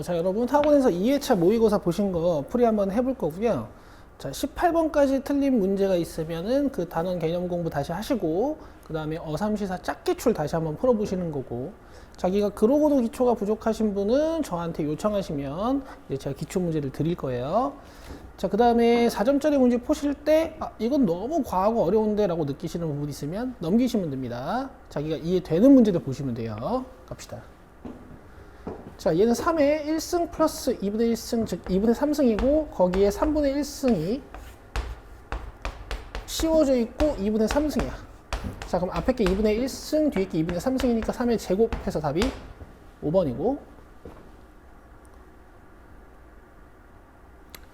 자, 여러분 학원에서 2회차 모의고사 보신 거 풀이 한번 해볼 거고요. 자, 18번까지 틀린 문제가 있으면은 그 단원 개념 공부 다시 하시고, 그 다음에 어삼시사 짝기출 다시 한번 풀어보시는 거고, 자기가 그러고도 기초가 부족하신 분은 저한테 요청하시면 이제 제가 기초 문제를 드릴 거예요. 자, 그 다음에 4점짜리 문제 푸실 때, 이건 너무 과하고 어려운데 라고 느끼시는 부분 있으면 넘기시면 됩니다. 자기가 이해되는 문제들 보시면 돼요. 갑시다. 자, 얘는 3의 1승 플러스 2분의 1승, 즉 2분의 3승이고 거기에 3분의 1승이 씌워져 있고 2분의 3승이야. 자, 그럼 앞에 게 2분의 1승, 뒤에 게 2분의 3승이니까 3의 제곱해서 답이 5번이고,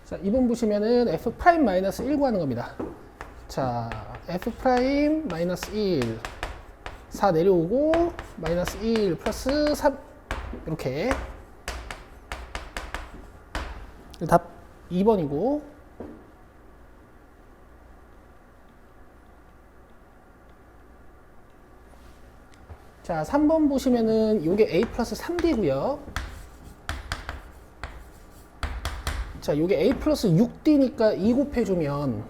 자, 2번 보시면은 f'-1 구하는 겁니다. 자, f'-1 4 내려오고 마이너스 1 플러스 3 이렇게 답 2번이고, 자, 3번 보시면은 요게 a 플러스 3d고요. 자, 요게 a 플러스 6d니까 2 곱해주면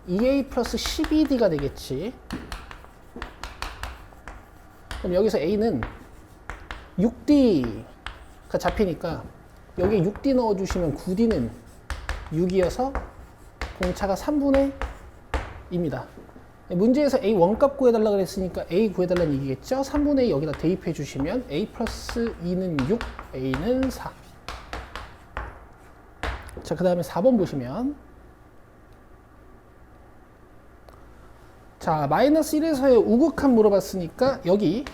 2a 플러스 12d가 되겠지. 그럼 여기서 a는 6d가 잡히니까 여기에 6d 넣어주시면 9d는 6이어서 공차가 3분의 2입니다. 문제에서 a 원값 구해달라 그랬으니까 a 구해달라는 얘기겠죠. 3분의 2 여기다 대입해 주시면 a 플러스 2는 6, a는 4. 자, 그 다음에 4번 보시면, 자, 마이너스 1에서의 우극한 물어봤으니까 여기,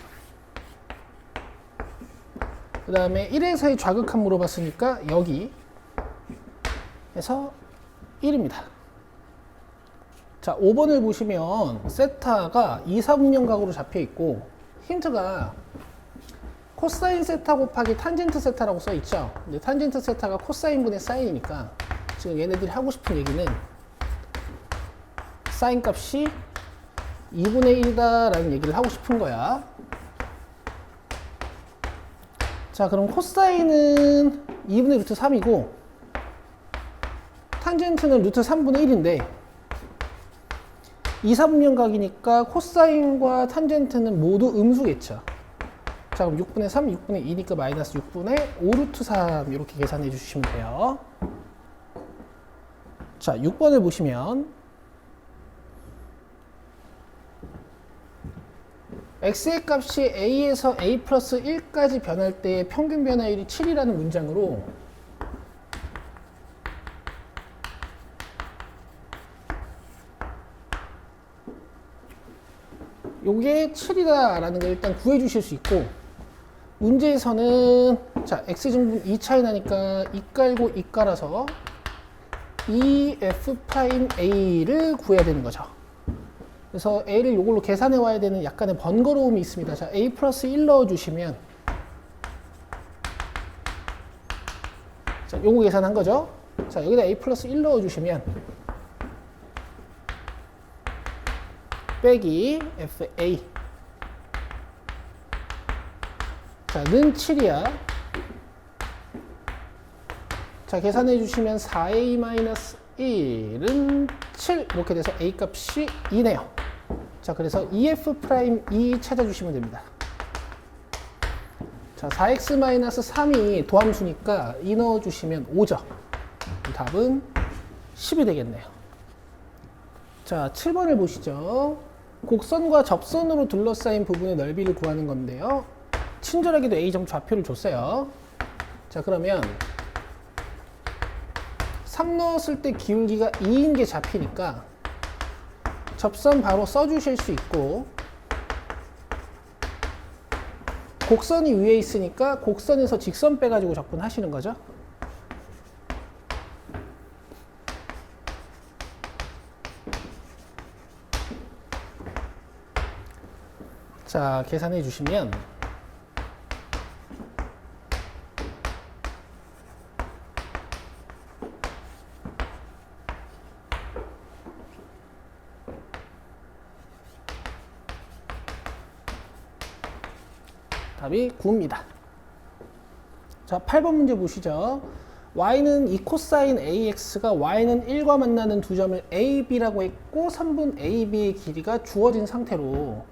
그 다음에 1에서의 좌극한 물어봤으니까 여기 해서 1입니다. 자, 5번을 보시면 세타가 2, 4분면각으로 잡혀있고 힌트가 코사인 세타 곱하기 탄젠트 세타라고 써있죠. 근데 탄젠트 세타가 코사인분의 사인이니까 지금 얘네들이 하고 싶은 얘기는 사인 값이 2분의 1이다 라는 얘기를 하고 싶은 거야. 자, 그럼 코사인은 2분의 루트 3이고 탄젠트는 루트 3분의 1인데 2, 4분면각이니까 코사인과 탄젠트는 모두 음수겠죠. 자, 그럼 6분의 3, 6분의 2니까 마이너스 6분의 5 루트 3 이렇게 계산해 주시면 돼요. 자, 6번을 보시면 x의 값이 a에서 a 플러스 1까지 변할 때의 평균 변화율이 7이라는 문장으로 요게 7이다 라는 걸 일단 구해 주실 수 있고, 문제에서는 자, x증분 2 차이 나니까 2 깔고 2 깔아서 이 f'a를 구해야 되는 거죠. 그래서 a를 요걸로 계산해 와야 되는 약간의 번거로움이 있습니다. 자, a 플러스 1 넣어주시면, 자, 요거 계산한 거죠. 자, 여기다 a 플러스 1 넣어주시면 빼기 fa, 자, 는 7이야. 자, 계산해 주시면 4a-1은 7 이렇게 돼서 a 값이 2네요. 자, 그래서 EF'2 찾아주시면 됩니다. 자, 4x-3이 도함수니까 2 넣어주시면 5죠. 답은 10이 되겠네요. 자, 7번을 보시죠. 곡선과 접선으로 둘러싸인 부분의 넓이를 구하는 건데요. 친절하게도 A점 좌표를 줬어요. 자, 그러면 3 넣었을 때 기울기가 2인 게 잡히니까 접선 바로 써주실 수 있고, 곡선이 위에 있으니까 곡선에서 직선 빼가지고 접근하시는 거죠. 자, 계산해 주시면 답이 9입니다. 자, 8번 문제 보시죠. y는 2 코사인 ax가 y는 1과 만나는 두 점을 a, b라고 했고 3분 a, b의 길이가 주어진 상태로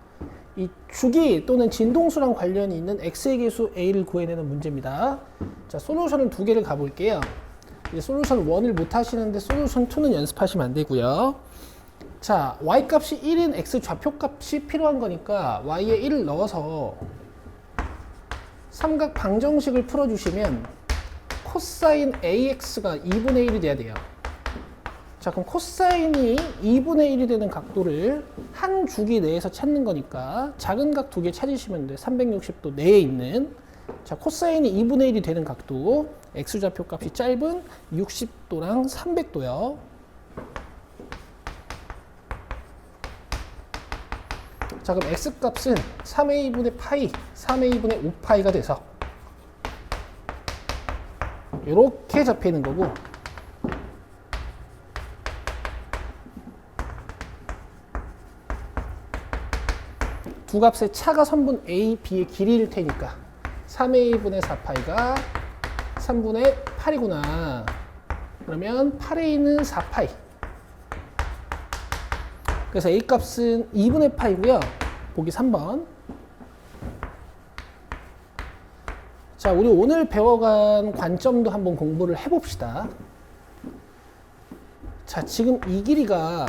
이 주기 또는 진동수랑 관련이 있는 x의 개수 a를 구해내는 문제입니다. 자, 솔루션을 두 개를 가볼게요. 이제 솔루션 1을 못 하시는데 솔루션 2는 연습하시면 안 되고요. 자, y 값이 1인 x 좌표 값이 필요한 거니까 y에 1을 넣어서 삼각 방정식을 풀어주시면 코사인 ax가 2분의 1이 돼야 돼요. 자, 그럼 코사인이 2분의 1이 되는 각도를 한 주기 내에서 찾는 거니까 작은 각 두 개 찾으시면 돼요. 360도 내에 있는. 자, 코사인이 2분의 1이 되는 각도, x좌표 값이 짧은 60도랑 300도요. 자, 그럼 x값은 3a 분의 파이, 3a 분의 5파이가 돼서 이렇게 잡혀 있는 거고, 두 값의 차가 선분 a, b의 길이일 테니까 3a 분의 4파이가 3분의 8이구나. 그러면 8a는 4파이. 그래서 a 값은 2분의 파이고요. 보기 3번. 자, 우리 오늘 배워간 관점도 한번 공부를 해봅시다. 자, 지금 이 길이가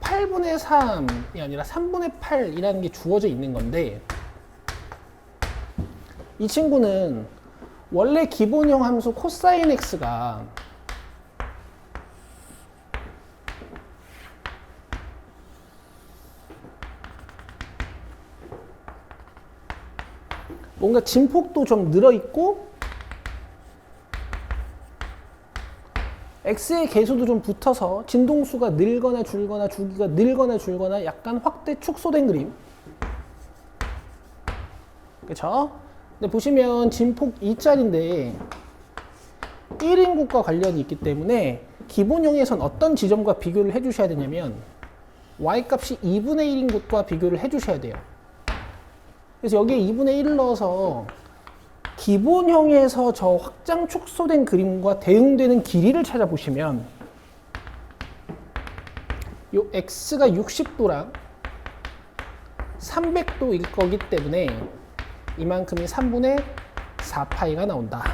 8분의 3이 아니라 3분의 8이라는 게 주어져 있는 건데, 이 친구는 원래 기본형 함수 코사인 x가 뭔가 진폭도 좀 늘어있고 x의 개수도 좀 붙어서 진동수가 늘거나 줄거나 주기가 늘거나 줄거나 약간 확대 축소된 그림. 그쵸? 근데 보시면 진폭 2짜리인데 1인국과 관련이 있기 때문에 기본형에선 어떤 지점과 비교를 해주셔야 되냐면 y값이 2분의 1인 곳과 비교를 해주셔야 돼요. 그래서 여기에 2분의 1을 넣어서 기본형에서 저 확장 축소된 그림과 대응되는 길이를 찾아보시면 요 x가 60도랑 300도일 거기 때문에 이만큼이 3분의 4파이가 나온다.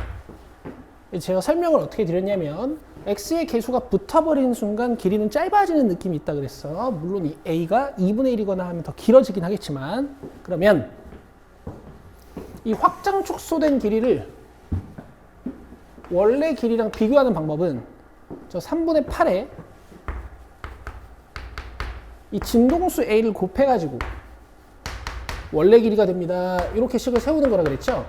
제가 설명을 어떻게 드렸냐면 x의 개수가 붙어버리는 순간 길이는 짧아지는 느낌이 있다 그랬어. 물론 이 a가 2분의 1이거나 하면 더 길어지긴 하겠지만, 그러면 이 확장 축소된 길이를 원래 길이랑 비교하는 방법은 저 3분의 8에 이 진동수 a를 곱해가지고 원래 길이가 됩니다. 이렇게 식을 세우는 거라 그랬죠?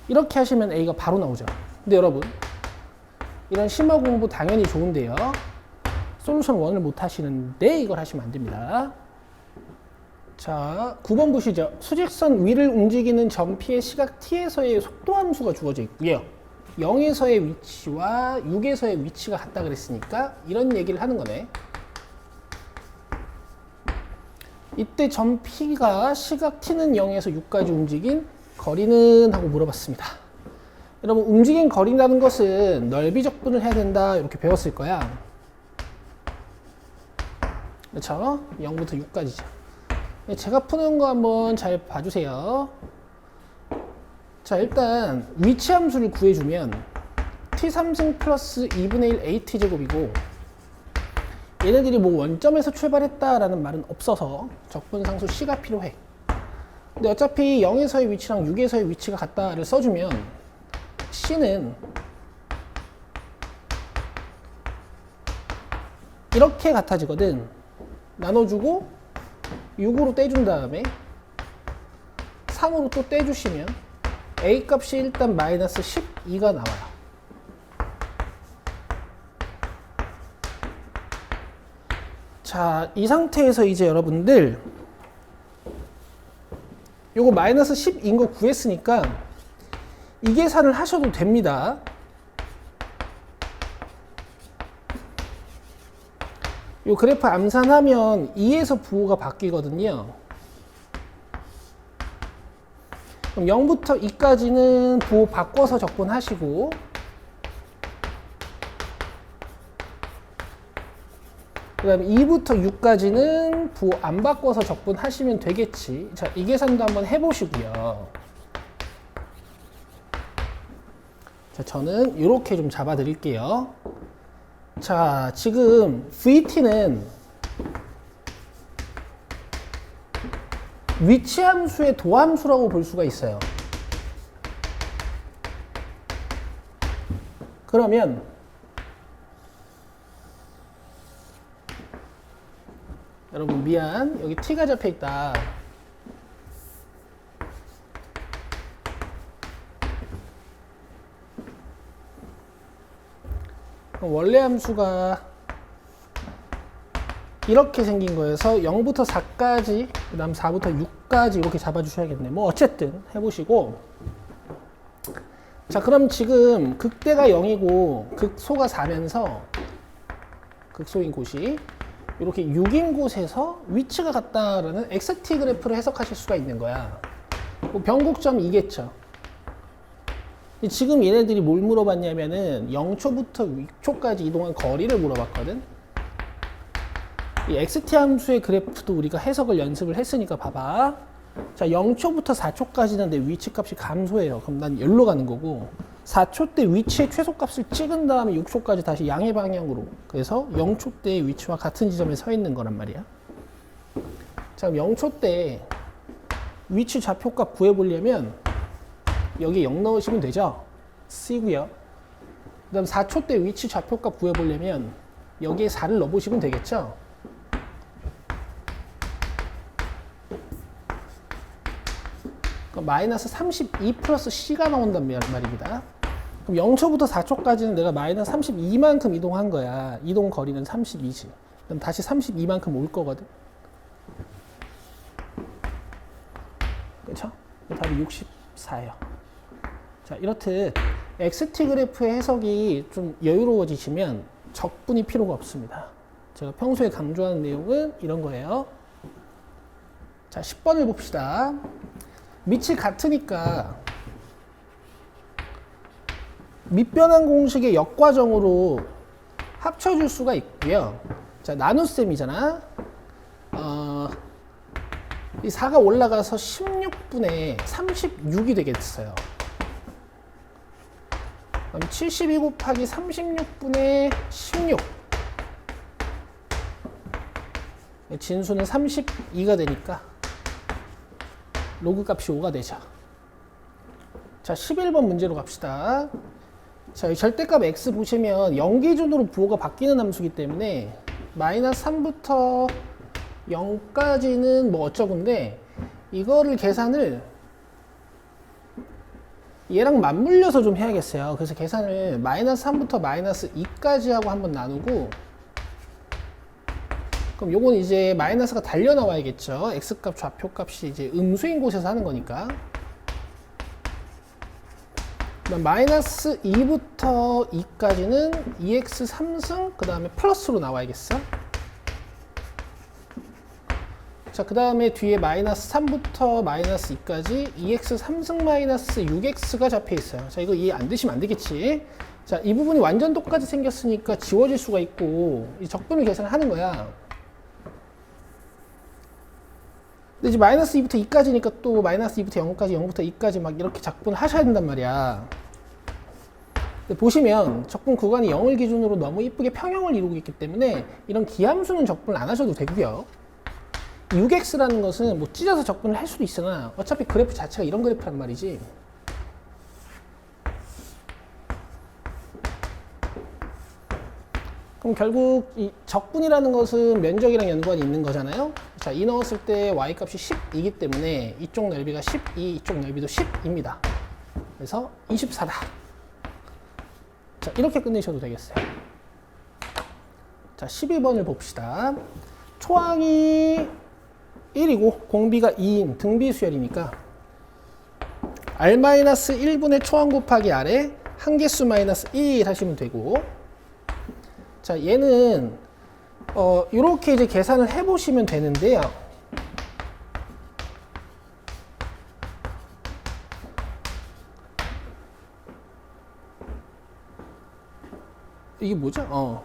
이렇게 하시면 a가 바로 나오죠. 근데 여러분, 이런 심화 공부 당연히 좋은데요. 솔루션 1을 못 하시는데 이걸 하시면 안 됩니다. 자, 9번 보시죠. 수직선 위를 움직이는 점 P의 시각 T에서의 속도 함수가 주어져 있고요. 0에서의 위치와 6에서의 위치가 같다 그랬으니까 이런 얘기를 하는 거네. 이때 점 P가 시각 T는 0에서 6까지 움직인 거리는? 하고 물어봤습니다. 여러분, 움직인 거리라는 것은 넓이 적분을 해야 된다 이렇게 배웠을 거야. 그렇죠? 0부터 6까지죠. 제가 푸는 거 한번 잘 봐주세요. 자, 일단 위치 함수를 구해주면 t3승 플러스 2분의 1 at제곱이고, 얘네들이 뭐 원점에서 출발했다라는 말은 없어서 적분상수 c가 필요해. 근데 어차피 0에서의 위치랑 6에서의 위치가 같다를 써주면 c는 이렇게 같아지거든. 나눠주고 6으로 떼준 다음에 3으로 또 떼주시면 a 값이 일단 마이너스 12가 나와요. 자, 이 상태에서 이제 여러분들 요거 마이너스 10인 거 구했으니까 이 계산을 하셔도 됩니다. 요 그래프 암산하면 2에서 부호가 바뀌거든요. 그럼 0부터 2까지는 부호 바꿔서 적분하시고, 그 다음에 2부터 6까지는 부호 안 바꿔서 적분하시면 되겠지. 자, 이 계산도 한번 해보시고요. 자, 저는 이렇게 좀 잡아 드릴게요. 자, 지금 VT는 위치 함수의 도함수라고 볼 수가 있어요. 그러면 여러분 미안, 여기 t가 잡혀 있다. 그럼 원래 함수가 이렇게 생긴 거여서 0부터 4까지, 그 다음 4부터 6까지 이렇게 잡아주셔야겠네. 뭐 어쨌든 해보시고, 자, 그럼 지금 극대가 0이고 극소가 4면서 극소인 곳이 이렇게 6인 곳에서 위치가 같다라는 XT 그래프를 해석하실 수가 있는 거야. 뭐 변곡점이겠죠. 지금 얘네들이 뭘 물어봤냐면은 0초부터 6초까지 이동한 거리를 물어봤거든. 이 XT 함수의 그래프도 우리가 해석을 연습을 했으니까 봐봐. 자, 0초부터 4초까지는 내 위치값이 감소해요. 그럼 난 여기로 가는 거고, 4초 때 위치의 최소값을 찍은 다음에 6초까지 다시 양의 방향으로, 그래서 0초 때의 위치와 같은 지점에 서 있는 거란 말이야. 자, 그럼 0초 때 위치 좌표값 구해보려면 여기 0 넣으시면 되죠. C고요. 그 다음 4초 때 위치 좌표값 구해보려면 여기에 4를 넣어보시면 되겠죠. 마이너스 32 플러스 C가 나온단 말입니다. 그럼 0초부터 4초까지는 내가 마이너스 32만큼 이동한 거야. 이동 거리는 32지. 그럼 다시 32만큼 올 거거든. 그렇죠? 답이 64예요. 자, 이렇듯 XT 그래프의 해석이 좀 여유로워지시면 적분이 필요가 없습니다. 제가 평소에 강조하는 내용은 이런 거예요. 자, 10번을 봅시다. 밑이 같으니까 밑변환 공식의 역과정으로 합쳐줄 수가 있고요. 자, 나눗셈이잖아. 이 4가 올라가서 16분의 36이 되겠어요. 그럼 72 곱하기 36분의 16. 진수는 32가 되니까 로그 값이 5가 되죠. 자, 11번 문제로 갑시다. 자, 절대값 x 보시면 0 기준으로 부호가 바뀌는 함수이기 때문에 마이너스 3부터 0까지는 뭐 어쩌고인데, 이거를 계산을 얘랑 맞물려서 좀 해야겠어요. 그래서 계산을 마이너스 3부터 마이너스 2까지 하고 한번 나누고, 그럼 요건 이제 마이너스가 달려 나와야겠죠. x값 좌표값이 이제 음수인 곳에서 하는 거니까. 그럼 마이너스 2부터 2까지는 2x 3승, 그 다음에 플러스로 나와야겠어. 자, 그 다음에 뒤에 마이너스 3부터 마이너스 2까지 2x 3승 마이너스 6x가 잡혀 있어요. 자, 이거 이해 안 되시면 안 되겠지. 자, 이 부분이 완전 똑같이 생겼으니까 지워질 수가 있고, 이 적분을 계산을 하는 거야. 근데 이제 마이너스 2부터 2까지니까 또 마이너스 2부터 0까지, 0부터 2까지 막 이렇게 작분을 하셔야 된단 말이야. 근데 보시면 적분 구간이 0을 기준으로 너무 이쁘게 평형을 이루고 있기 때문에 이런 기함수는 적분을 안 하셔도 되고요. 6x라는 것은 뭐 찢어서 적분을 할 수도 있으나 어차피 그래프 자체가 이런 그래프란 말이지. 그럼 결국 이 적분이라는 것은 면적이랑 연관이 있는 거잖아요. 자, 2 넣었을 때 y값이 10이기 때문에 이쪽 넓이가 12, 이쪽 넓이도 10입니다. 그래서 24다. 자, 이렇게 끝내셔도 되겠어요. 자, 12번을 봅시다. 초항이 1이고 공비가 2인 등비수열이니까 r-1분의 초항 곱하기 r에 한개수 마이너스 1 하시면 되고, 자, 얘는 이렇게 이제 계산을 해보시면 되는데요. 이게 뭐죠?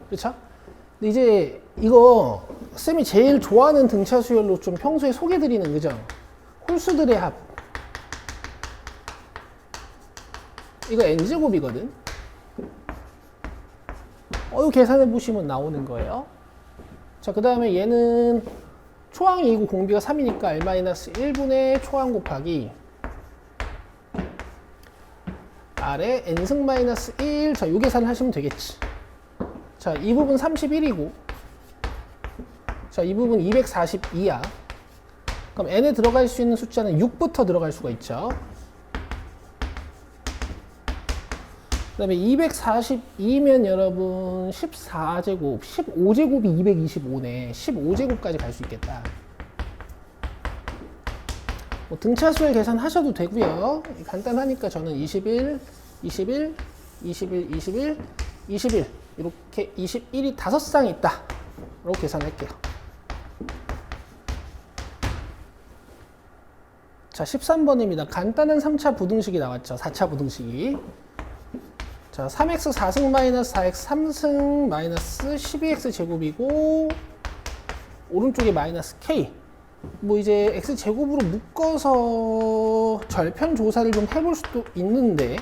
그렇죠? 근데 이제 이거 쌤이 제일 좋아하는 등차 수열로 좀 평소에 소개드리는 그죠? 홀수들의 합. 이거 n제곱이거든. 이거 계산해 보시면 나오는 거예요. 자, 그 다음에 얘는 초항이 2고 공비가 3이니까 r-1분의 초항 곱하기 r에 n승 마이너스 1. 자, 요 계산 하시면 되겠지. 자, 이 부분 31이고 자, 이 부분 242야. 그럼 n에 들어갈 수 있는 숫자는 6부터 들어갈 수가 있죠. 그 다음에 242면 여러분 14제곱, 15제곱이 225네. 15제곱까지 갈 수 있겠다. 뭐 등차수열 계산하셔도 되고요. 간단하니까 저는 21, 21, 21, 21, 21 이렇게 21이 5쌍 있다. 이렇게 계산할게요. 자, 13번입니다. 간단한 3차 부등식이 나왔죠. 4차 부등식이. 자, 3x 4승 마이너스 4x 3승 마이너스 12x 제곱이고 오른쪽에 마이너스 k. 뭐 이제 x 제곱으로 묶어서 절편 조사를 좀 해볼 수도 있는데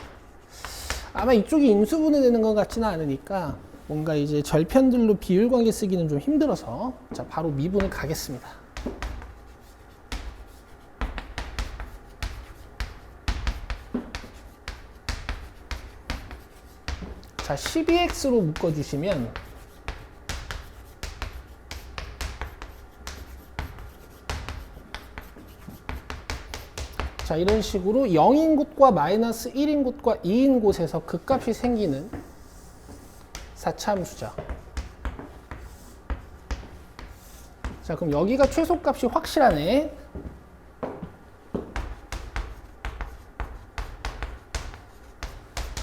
아마 이쪽이 인수분해 되는 것 같지는 않으니까 뭔가 이제 절편들로 비율 관계 쓰기는 좀 힘들어서 자, 바로 미분을 가겠습니다. 자, 12x로 묶어주시면 자, 이런 식으로 0인 곳과 마이너스 1인 곳과 2인 곳에서 극값이 생기는 4차 함수죠. 자, 그럼 여기가 최소값이 확실하네.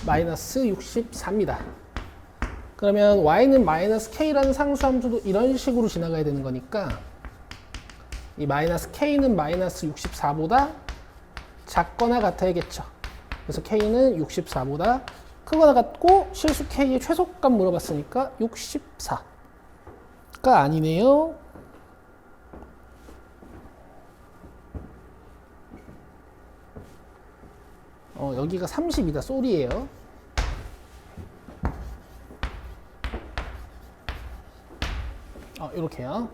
마이너스 64입니다. 그러면 y는 마이너스 k라는 상수함수도 이런 식으로 지나가야 되는 거니까 이 마이너스 k는 마이너스 64보다 작거나 같아야겠죠. 그래서 k는 64보다 크거나 같고 실수 k의 최소값 물어봤으니까 64가 아니네요. 여기가 30이다. 쏘리예요. 이렇게요.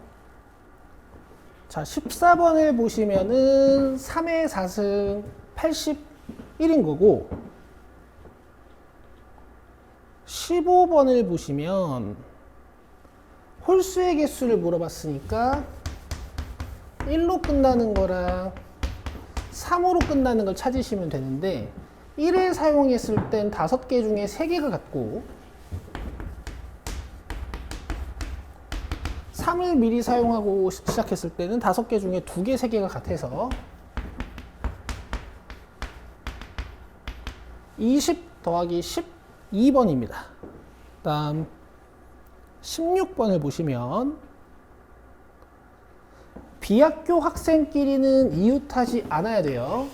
자, 14번을 보시면은 3의 4승 81인 거고 15번을 보시면 홀수의 개수를 물어봤으니까 1로 끝나는 거랑 3으로 끝나는 걸 찾으시면 되는데 1을 사용했을 땐 5개 중에 3개가 같고 3을 미리 사용하고 시작했을 때는 5개 중에 2개, 3개가 같아서 20 더하기 12번입니다. 다음 16번을 보시면 B학교 학생끼리는 이웃하지 않아야 돼요.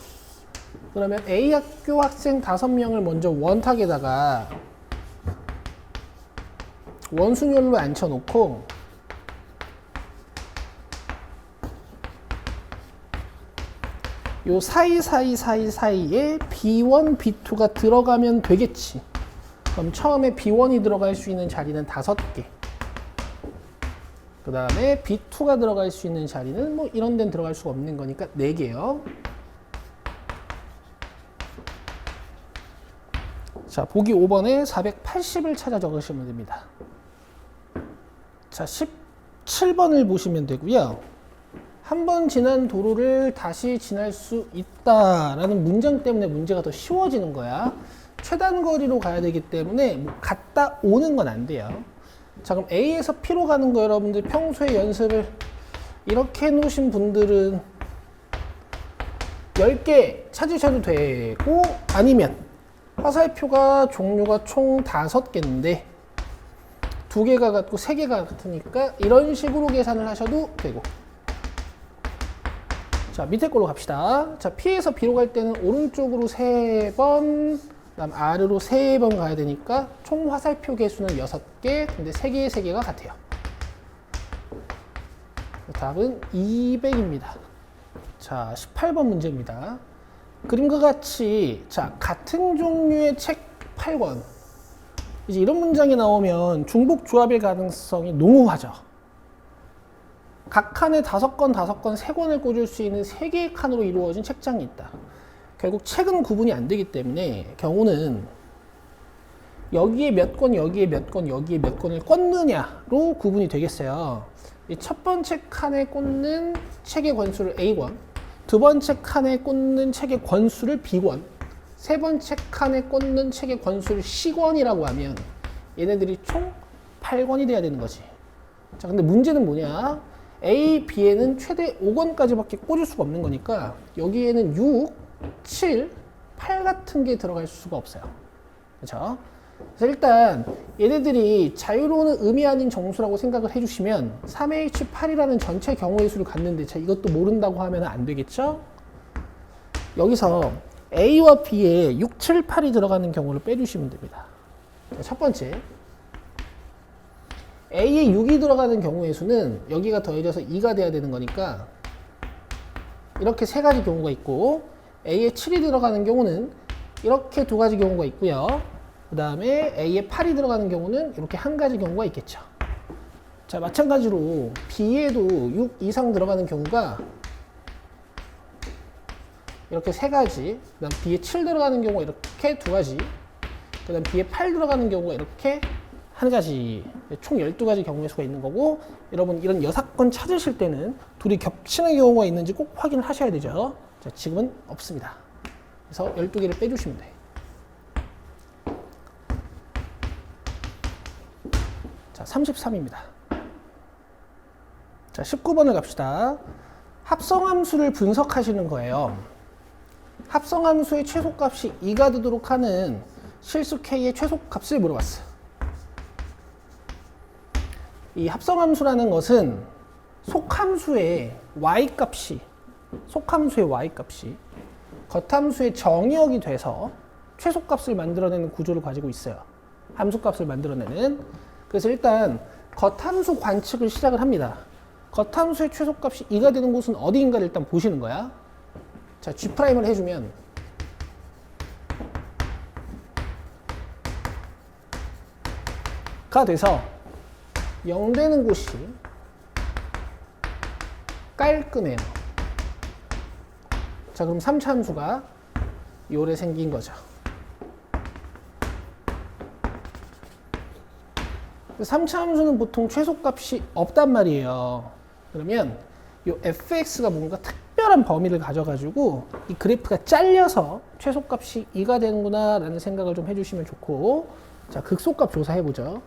그러면 A학교 학생 5명을 먼저 원탁에다가 원순열로 앉혀놓고 요 사이에 B1, B2가 들어가면 되겠지. 그럼 처음에 B1이 들어갈 수 있는 자리는 5개. 그 다음에 B2가 들어갈 수 있는 자리는 뭐 이런 데는 들어갈 수가 없는 거니까 4개요. 자, 보기 5번에 480을 찾아 적으시면 됩니다. 자, 17번을 보시면 되고요. 한 번 지난 도로를 다시 지날 수 있다라는 문장 때문에 문제가 더 쉬워지는 거야. 최단 거리로 가야 되기 때문에 뭐 갔다 오는 건 안 돼요. 자, 그럼 A에서 P로 가는 거 여러분들 평소에 연습을 이렇게 해놓으신 분들은 10개 찾으셔도 되고 아니면 화살표가 종류가 총 5개인데 2개가 같고 3개가 같으니까 이런 식으로 계산을 하셔도 되고 자, 밑에 걸로 갑시다. 자, P에서 B로 갈 때는 오른쪽으로 3번 그다음 R으로 3번 가야 되니까 총 화살표 개수는 6개, 근데 3개에 3개가 같아요. 답은 200입니다. 자, 18번 문제입니다. 그림과 같이 자 같은 종류의 책 8권, 이제 이런 문장이 나오면 중복 조합일 가능성이 농후하죠. 각 칸에 5권, 3권을 꽂을 수 있는 3개의 칸으로 이루어진 책장이 있다. 결국 책은 구분이 안 되기 때문에 경우는 여기에 몇 권, 여기에 몇 권, 여기에 몇 권을 꽂느냐로 구분이 되겠어요. 이 첫 번째 칸에 꽂는 책의 권수를 A권, 두 번째 칸에 꽂는 책의 권수를 B권, 세 번째 칸에 꽂는 책의 권수를 C권이라고 하면 얘네들이 총 8권이 돼야 되는 거지. 자, 근데 문제는 뭐냐? A, B에는 최대 5권까지밖에 꽂을 수가 없는 거니까 여기에는 6, 7, 8 같은 게 들어갈 수가 없어요. 그렇죠? 그래서 일단 얘네들이 자유로운 의미 아닌 정수라고 생각을 해주시면 3H8이라는 전체 경우의 수를 갖는데 자 이것도 모른다고 하면 안 되겠죠? 여기서 A와 B에 6, 7, 8이 들어가는 경우를 빼주시면 됩니다. 자, 첫 번째 A에 6이 들어가는 경우의 수는 여기가 더해져서 2가 돼야 되는 거니까 이렇게 3가지 경우가 있고, A에 7이 들어가는 경우는 이렇게 2가지 경우가 있고요. 그 다음에 A에 8이 들어가는 경우는 이렇게 1가지 경우가 있겠죠. 자, 마찬가지로 B에도 6 이상 들어가는 경우가 이렇게 3가지, 그 다음 B에 7 들어가는 경우가 이렇게 2가지, 그 다음 B에 8 들어가는 경우가 이렇게 1가지, 총 12가지 경우의 수가 있는 거고, 여러분 이런 6건 찾으실 때는 둘이 겹치는 경우가 있는지 꼭 확인을 하셔야 되죠. 자, 지금은 없습니다. 그래서 12개를 빼주시면 돼요. 자, 33입니다. 자, 19번을 갑시다. 합성함수를 분석하시는 거예요. 합성함수의 최소값이 2가 되도록 하는 실수 K의 최소값을 물어봤어요. 이 합성함수라는 것은 속함수의 y값이 겉함수의 정의역이 돼서 최소값을 만들어내는 구조를 가지고 있어요. 함수값을 만들어내는. 그래서 일단 겉함수 관측을 시작을 합니다. 겉함수의 최소값이 2가 되는 곳은 어디인가를 일단 보시는 거야. 자, G'을 해주면 가 돼서 0 되는 곳이 깔끔해요. 자, 그럼 3차 함수가 요래 생긴 거죠. 3차 함수는 보통 최소값이 없단 말이에요. 그러면 요 fx가 뭔가 특별한 범위를 가져가지고 이 그래프가 잘려서 최소값이 2가 되는구나 라는 생각을 좀 해주시면 좋고, 자, 극소값 조사해보죠.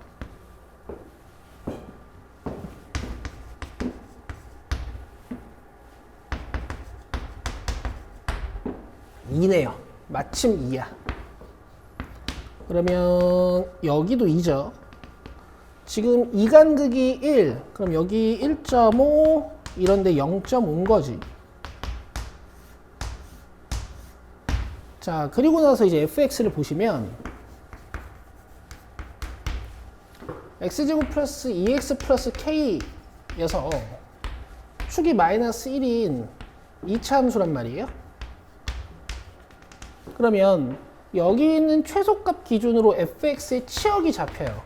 2네요. 마침 2야. 그러면 여기도 2죠. 지금 이간극이 1, 그럼 여기 1.5, 이런데 0.5인 거지. 자, 그리고 나서 이제 fx를 보시면 x제곱 플러스 2x 플러스 k여서 축이 마이너스 1인 2차 함수란 말이에요. 그러면 여기 있는 최소값 기준으로 fx의 치역이 잡혀요.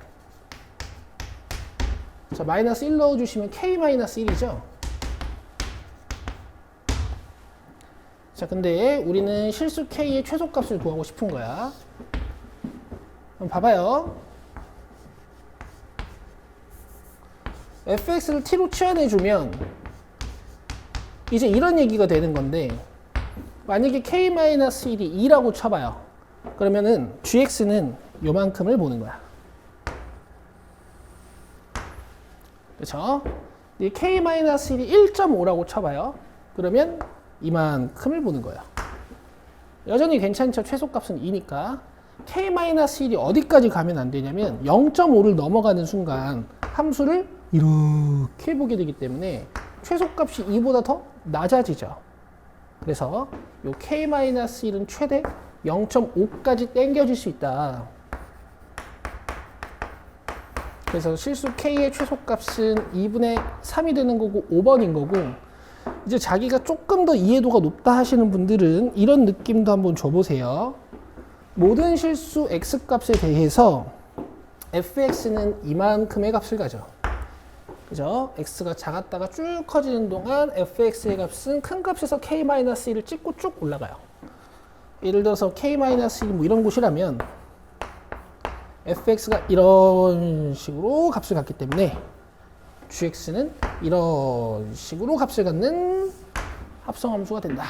자, 마이너스 1 넣어주시면 k-1이죠. 자, 근데 우리는 실수 k의 최소값을 구하고 싶은 거야. 그럼 봐봐요. fx를 t로 치환해주면 이제 이런 얘기가 되는 건데, 만약에 k-1이 2라고 쳐봐요. 그러면은 gx는 요만큼을 보는 거야. 그렇죠? 이 k-1이 1.5라고 쳐봐요. 그러면 이만큼을 보는 거예요. 여전히 괜찮죠? 최소값은 2니까. k-1이 어디까지 가면 안 되냐면 0.5를 넘어가는 순간 함수를 이렇게 보게 되기 때문에 최소값이 2보다 더 낮아지죠. 그래서 요 k-1은 최대 0.5까지 당겨질 수 있다. 그래서 실수 K의 최소값은 2분의 3이 되는 거고 5번인 거고, 이제 자기가 조금 더 이해도가 높다 하시는 분들은 이런 느낌도 한번 줘보세요. 모든 실수 X값에 대해서 fx는 이만큼의 값을 가져. 그죠? x가 작았다가 쭉 커지는 동안 fx의 값은 큰 값에서 k-1을 찍고 쭉 올라가요. 예를 들어서 k-1 뭐 이런 곳이라면 fx가 이런 식으로 값을 갖기 때문에 gx는 이런 식으로 값을 갖는 합성함수가 된다.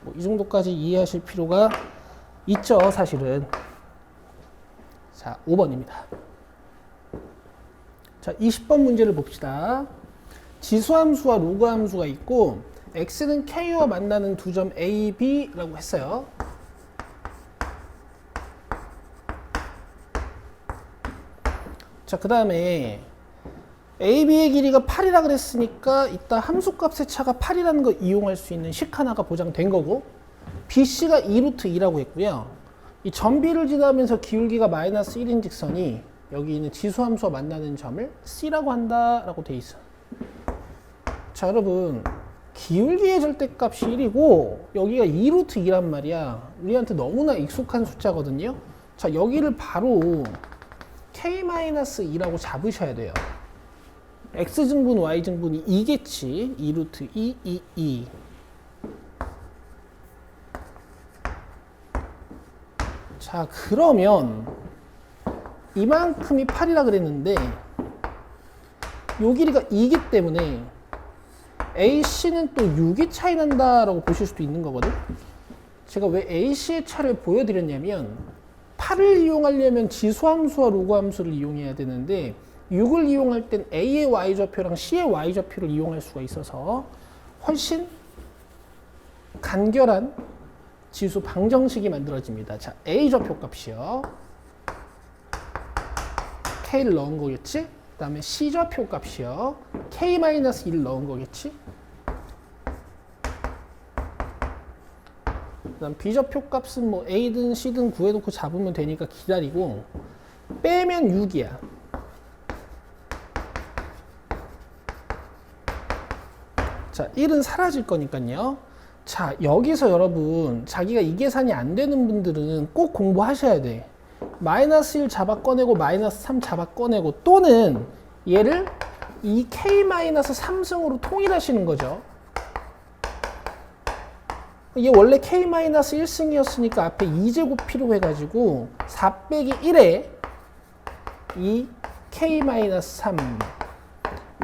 뭐 이 정도까지 이해하실 필요가 있죠, 사실은. 자, 5번입니다. 자, 20번 문제를 봅시다. 지수함수와 로그함수가 있고 x는 k와 만나는 두 점 a, b라고 했어요. 자, 그 다음에 a, b의 길이가 8이라 그랬으니까 이따 함수값의 차가 8이라는 거 이용할 수 있는 식 하나가 보장된 거고, bc가 2루트 2라고 했고요. 이 점 b를 지나면서 기울기가 마이너스 1인 직선이 여기 있는 지수함수와 만나는 점을 c라고 한다라고 돼 있어. 자, 여러분, 기울기의 절대값이 1이고 여기가 2루트 2란 말이야. 우리한테 너무나 익숙한 숫자거든요. 자, 여기를 바로 k-2라고 잡으셔야 돼요. x증분, y증분이 2겠지. 2루트 2, 2. 자, 그러면 이만큼이 8이라 그랬는데 요 길이가 2이기 때문에 AC는 또 6이 차이 난다라고 보실 수도 있는 거거든. 제가 왜 AC의 차를 보여드렸냐면 8을 이용하려면 지수함수와 로그함수를 이용해야 되는데 6을 이용할 땐 A의 Y좌표랑 C의 Y좌표를 이용할 수가 있어서 훨씬 간결한 지수 방정식이 만들어집니다. 자, A 좌표 값이요. K를 넣은 거겠지? 그 다음에 C 좌표 값이요. K-1을 넣은 거겠지? 그 다음 B 좌표 값은 뭐 A든 C든 구해놓고 잡으면 되니까 기다리고, 빼면 6이야. 자, 1은 사라질 거니까요. 자, 여기서 여러분, 자기가 이 계산이 안 되는 분들은 꼭 공부하셔야 돼. 마이너스 1 잡아 꺼내고 마이너스 3 잡아 꺼내고, 또는 얘를 이 k-3승으로 통일하시는 거죠. 이게 원래 k-1승이었으니까 앞에 2제곱 필요해가지고 4 빼기 1에 이 k-3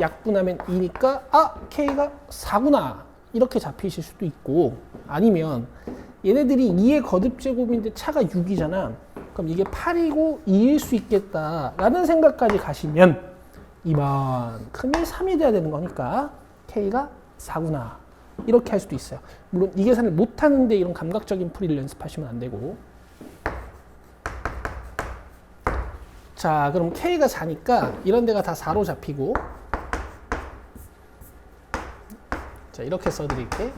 약분하면 2니까 k가 4구나 이렇게 잡히실 수도 있고, 아니면 얘네들이 2의 거듭제곱인데 차가 6이잖아. 그럼 이게 8이고 2일 수 있겠다라는 생각까지 가시면 이만큼이 3이 돼야 되는 거니까 k가 4구나 이렇게 할 수도 있어요. 물론 이 계산을 못하는데 이런 감각적인 풀이를 연습하시면 안 되고. 자, 그럼 k가 4니까 이런 데가 다 4로 잡히고, 자, 이렇게 써드릴게.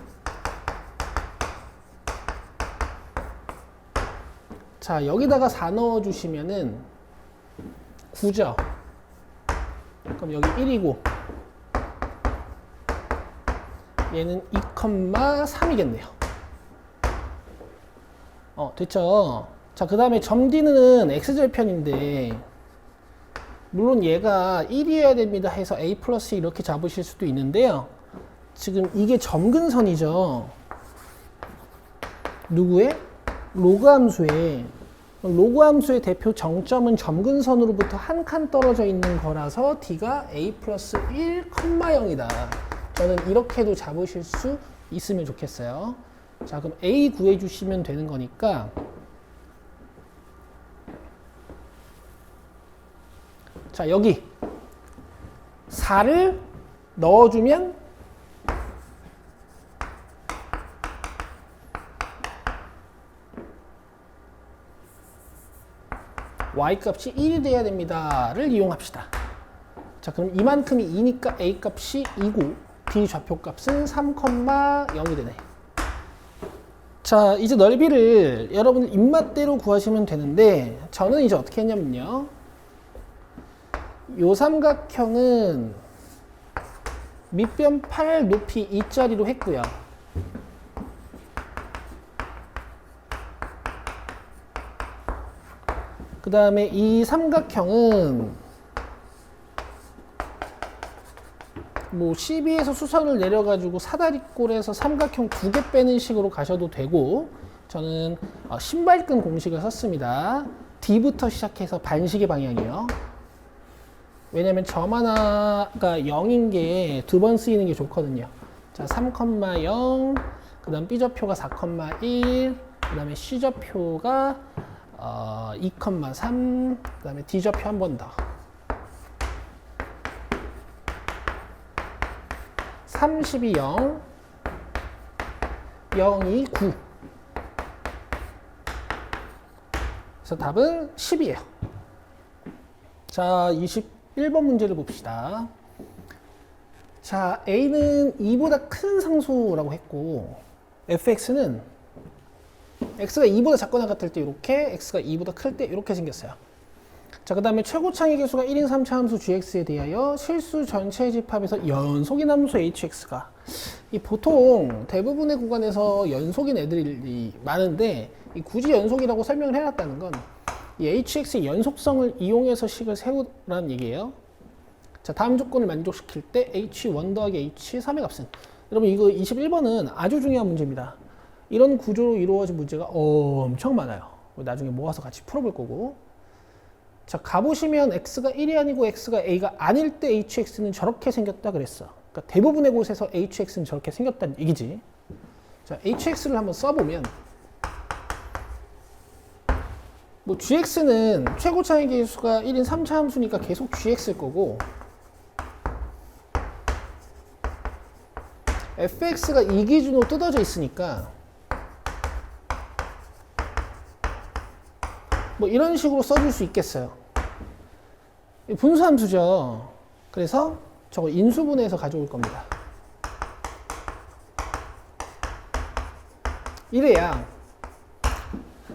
자, 여기다가 4 넣어주시면은 9죠. 그럼 여기 1이고 얘는 2,3이겠네요. 됐죠? 자, 그 다음에 점 D는 X절편인데 물론 얘가 1이어야 됩니다 해서 A 플러스 이렇게 잡으실 수도 있는데요. 지금 이게 점근선이죠. 누구의? 로그함수의. 로그함수의 대표 정점은 점근선으로부터 한 칸 떨어져 있는 거라서 D가 A 플러스 1, 0이다. 저는 이렇게도 잡으실 수 있으면 좋겠어요. 자, 그럼 A 구해주시면 되는 거니까 자, 여기 4를 넣어주면 y값이 1이 돼야 됩니다를 이용합시다. 자, 그럼 이만큼이 2니까 a값이 2고 b 좌표값은 3,0이 되네. 자, 이제 넓이를 여러분 입맛대로 구하시면 되는데 저는 이제 어떻게 했냐면요. 요 삼각형은 밑변 8 높이 2짜리로 했고요. 그 다음에 이 삼각형은 뭐 12에서 수선을 내려가지고 사다리꼴에서 삼각형 2개 빼는 식으로 가셔도 되고, 저는 신발끈 공식을 썼습니다. D부터 시작해서 반시계 방향이요. 왜냐면 점 하나가 0인 게 두 번 쓰이는 게 좋거든요. 자, 3,0, 그 다음 B좌표가 4,1, 그 다음에 C좌표가 2,3, 그 다음에 D좌표 한 번 더. 32, 0, 0, 2, 9. 그래서 답은 10이에요. 자, 21번 문제를 봅시다. 자, A는 2보다 큰 상수라고 했고, fx는 x가 2보다 작거나 같을 때 이렇게, x가 2보다 클 때 이렇게 생겼어요. 자, 그 다음에 최고차의 개수가 1인 3차 함수 gx에 대하여 실수 전체 집합에서 연속인 함수 hx가, 이 보통 대부분의 구간에서 연속인 애들이 많은데 이 굳이 연속이라고 설명을 해놨다는 건 이 hx의 연속성을 이용해서 식을 세우라는 얘기예요. 자, 다음 조건을 만족시킬 때 h1 더하기 h3의 값은, 여러분 이거 21번은 아주 중요한 문제입니다. 이런 구조로 이루어진 문제가 엄청 많아요. 나중에 모아서 같이 풀어볼 거고. 자, 가보시면 x가 1이 아니고 x가 a가 아닐 때 hx는 저렇게 생겼다 그랬어. 그러니까 대부분의 곳에서 hx는 저렇게 생겼다는 얘기지. 자, hx를 한번 써보면 뭐 gx는 최고차의 개수가 1인 3차 함수니까 계속 gx일 거고, fx가 이 기준으로 뜯어져 있으니까 뭐 이런 식으로 써줄 수 있겠어요. 분수함수죠. 그래서 저거 인수분해해서 가져올 겁니다. 이래야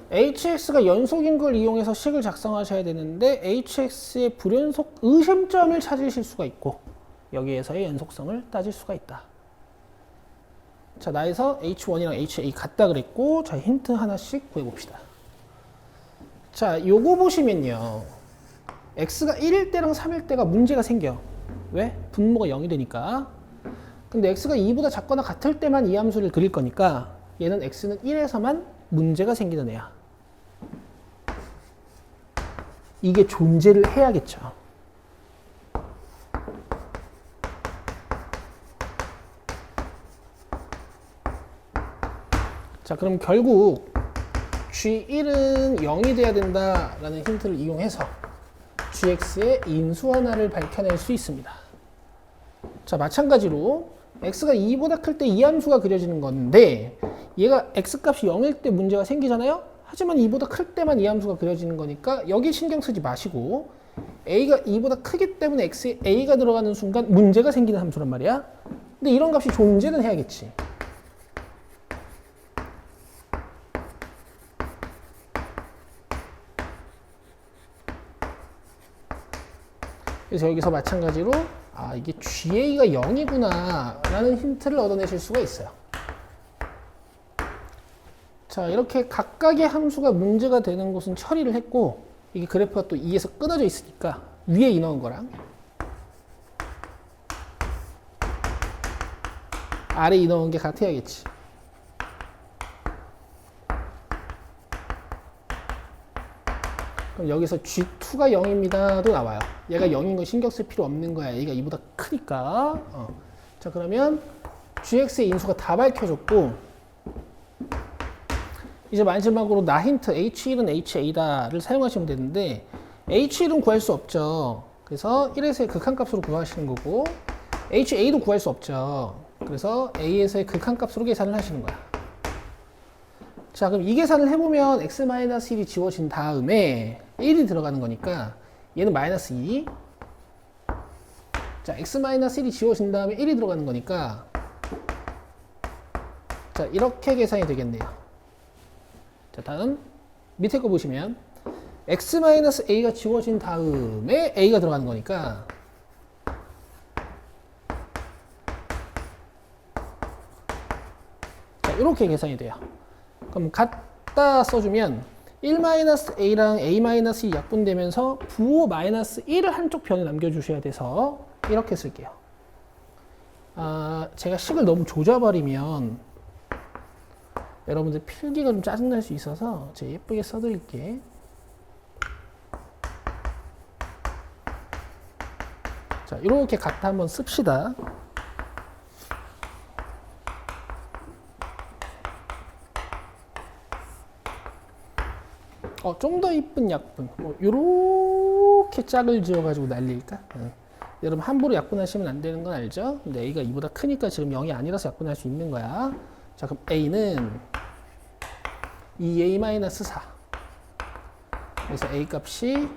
hx가 연속인 걸 이용해서 식을 작성하셔야 되는데 hx의 불연속 의심점을 찾으실 수가 있고 여기에서의 연속성을 따질 수가 있다. 자, 나에서 h1이랑 ha 같다 그랬고, 자, 힌트 하나씩 구해봅시다. 자, 요거 보시면요, x가 1일 때랑 3일 때가 문제가 생겨. 왜? 분모가 0이 되니까. 근데 x가 2보다 작거나 같을 때만 이 함수를 그릴 거니까 얘는 x는 1에서만 문제가 생기는 애야. 이게 존재를 해야겠죠. 자, 그럼 결국 G1은 0이 돼야 된다라는 힌트를 이용해서 GX의 인수 하나를 밝혀낼 수 있습니다. 자, 마찬가지로 X가 2보다 클 때 이 함수가 그려지는 건데 얘가 X값이 0일 때 문제가 생기잖아요? 하지만 2보다 클 때만 이 함수가 그려지는 거니까 여기 신경 쓰지 마시고 A가 2보다 크기 때문에 X에 A가 들어가는 순간 문제가 생기는 함수란 말이야. 근데 이런 값이 존재는 해야겠지. 그래서 여기서 마찬가지로 아, 이게 GA가 0이구나 라는 힌트를 얻어내실 수가 있어요. 자, 이렇게 각각의 함수가 문제가 되는 곳은 처리를 했고, 이게 그래프가 또 2에서 끊어져 있으니까 위에 인어온 거랑 아래 인어온 게 같아야겠지. 그럼 여기서 G2가 0입니다도 나와요. 얘가 0인 거 신경 쓸 필요 없는 거야. 얘가 이보다 크니까. 자, 그러면 GX의 인수가 다 밝혀졌고, 이제 마지막으로 나 힌트 H1은 HA다를 사용하시면 되는데, H1은 구할 수 없죠. 그래서 1에서의 극한값으로 구하시는 거고, HA도 구할 수 없죠. 그래서 A에서의 극한값으로 계산을 하시는 거야. 자, 그럼 이 계산을 해보면 x-1이 지워진 다음에 1이 들어가는 거니까 얘는 마이너스 2. 자, x-1이 지워진 다음에 1이 들어가는 거니까 자, 이렇게 계산이 되겠네요. 자, 다음 밑에 거 보시면 x-a가 지워진 다음에 a가 들어가는 거니까 자, 이렇게 계산이 돼요. 그럼 갖다 써주면 1-a랑 a-2 약분되면서 부호 -1을 한쪽 변에 남겨주셔야 돼서 이렇게 쓸게요. 제가 식을 너무 조져버리면 여러분들 필기가 좀 짜증날 수 있어서 제가 예쁘게 써드릴게. 자, 이렇게 갖다 한번 씁시다. 좀 더 이쁜 약분. 요렇게 짝을 지어가지고 날릴까? 여러분 함부로 약분하시면 안 되는 건 알죠? 근데 a가 2보다 크니까 지금 0이 아니라서 약분할 수 있는 거야. 자, 그럼 a는 2a-4. 그래서 a 값이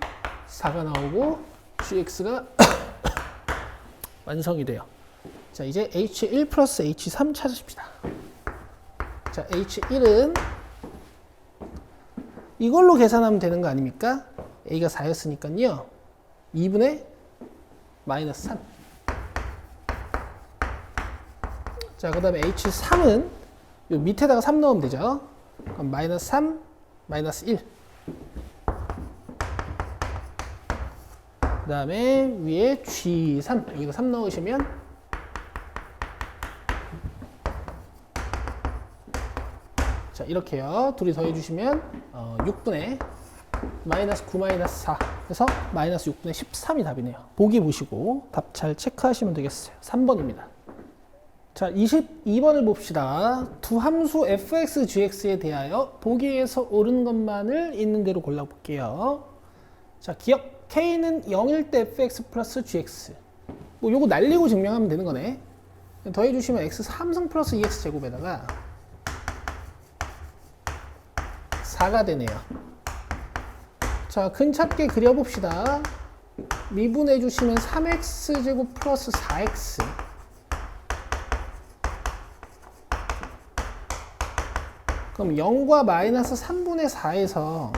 4가 나오고 gx가 완성이 돼요. 자, 이제 h1 플러스 h3 찾으십시다. 자, h1은 이걸로 계산하면 되는 거 아닙니까? a가 4였으니까요. 2분의 -3. 자, 그 다음에 h3은 요 밑에다가 3 넣으면 되죠. 그럼 -3, -1. 그 다음에 위에 g3. 여기다 3 넣으시면 자, 이렇게요. 둘이 더해주시면 6분의 -9, -4 그래서 -6분의 13이 답이네요. 보기 보시고 답 잘 체크하시면 되겠어요. 3번입니다. 자, 22번을 봅시다. 두 함수 fx, gx에 대하여 보기에서 옳은 것만을 있는 대로 골라볼게요. 자, 기억 k는 0일 때 fx 플러스 gx. 뭐 요거 날리고 증명하면 되는 거네. 더해주시면 x 3승 플러스 2x 제곱에다가 4가 되네요. 자, 근찾게 그려봅시다. 미분해 주시면 3x 제곱 플러스 4x. 그럼 0과 마이너스 3분의 4에서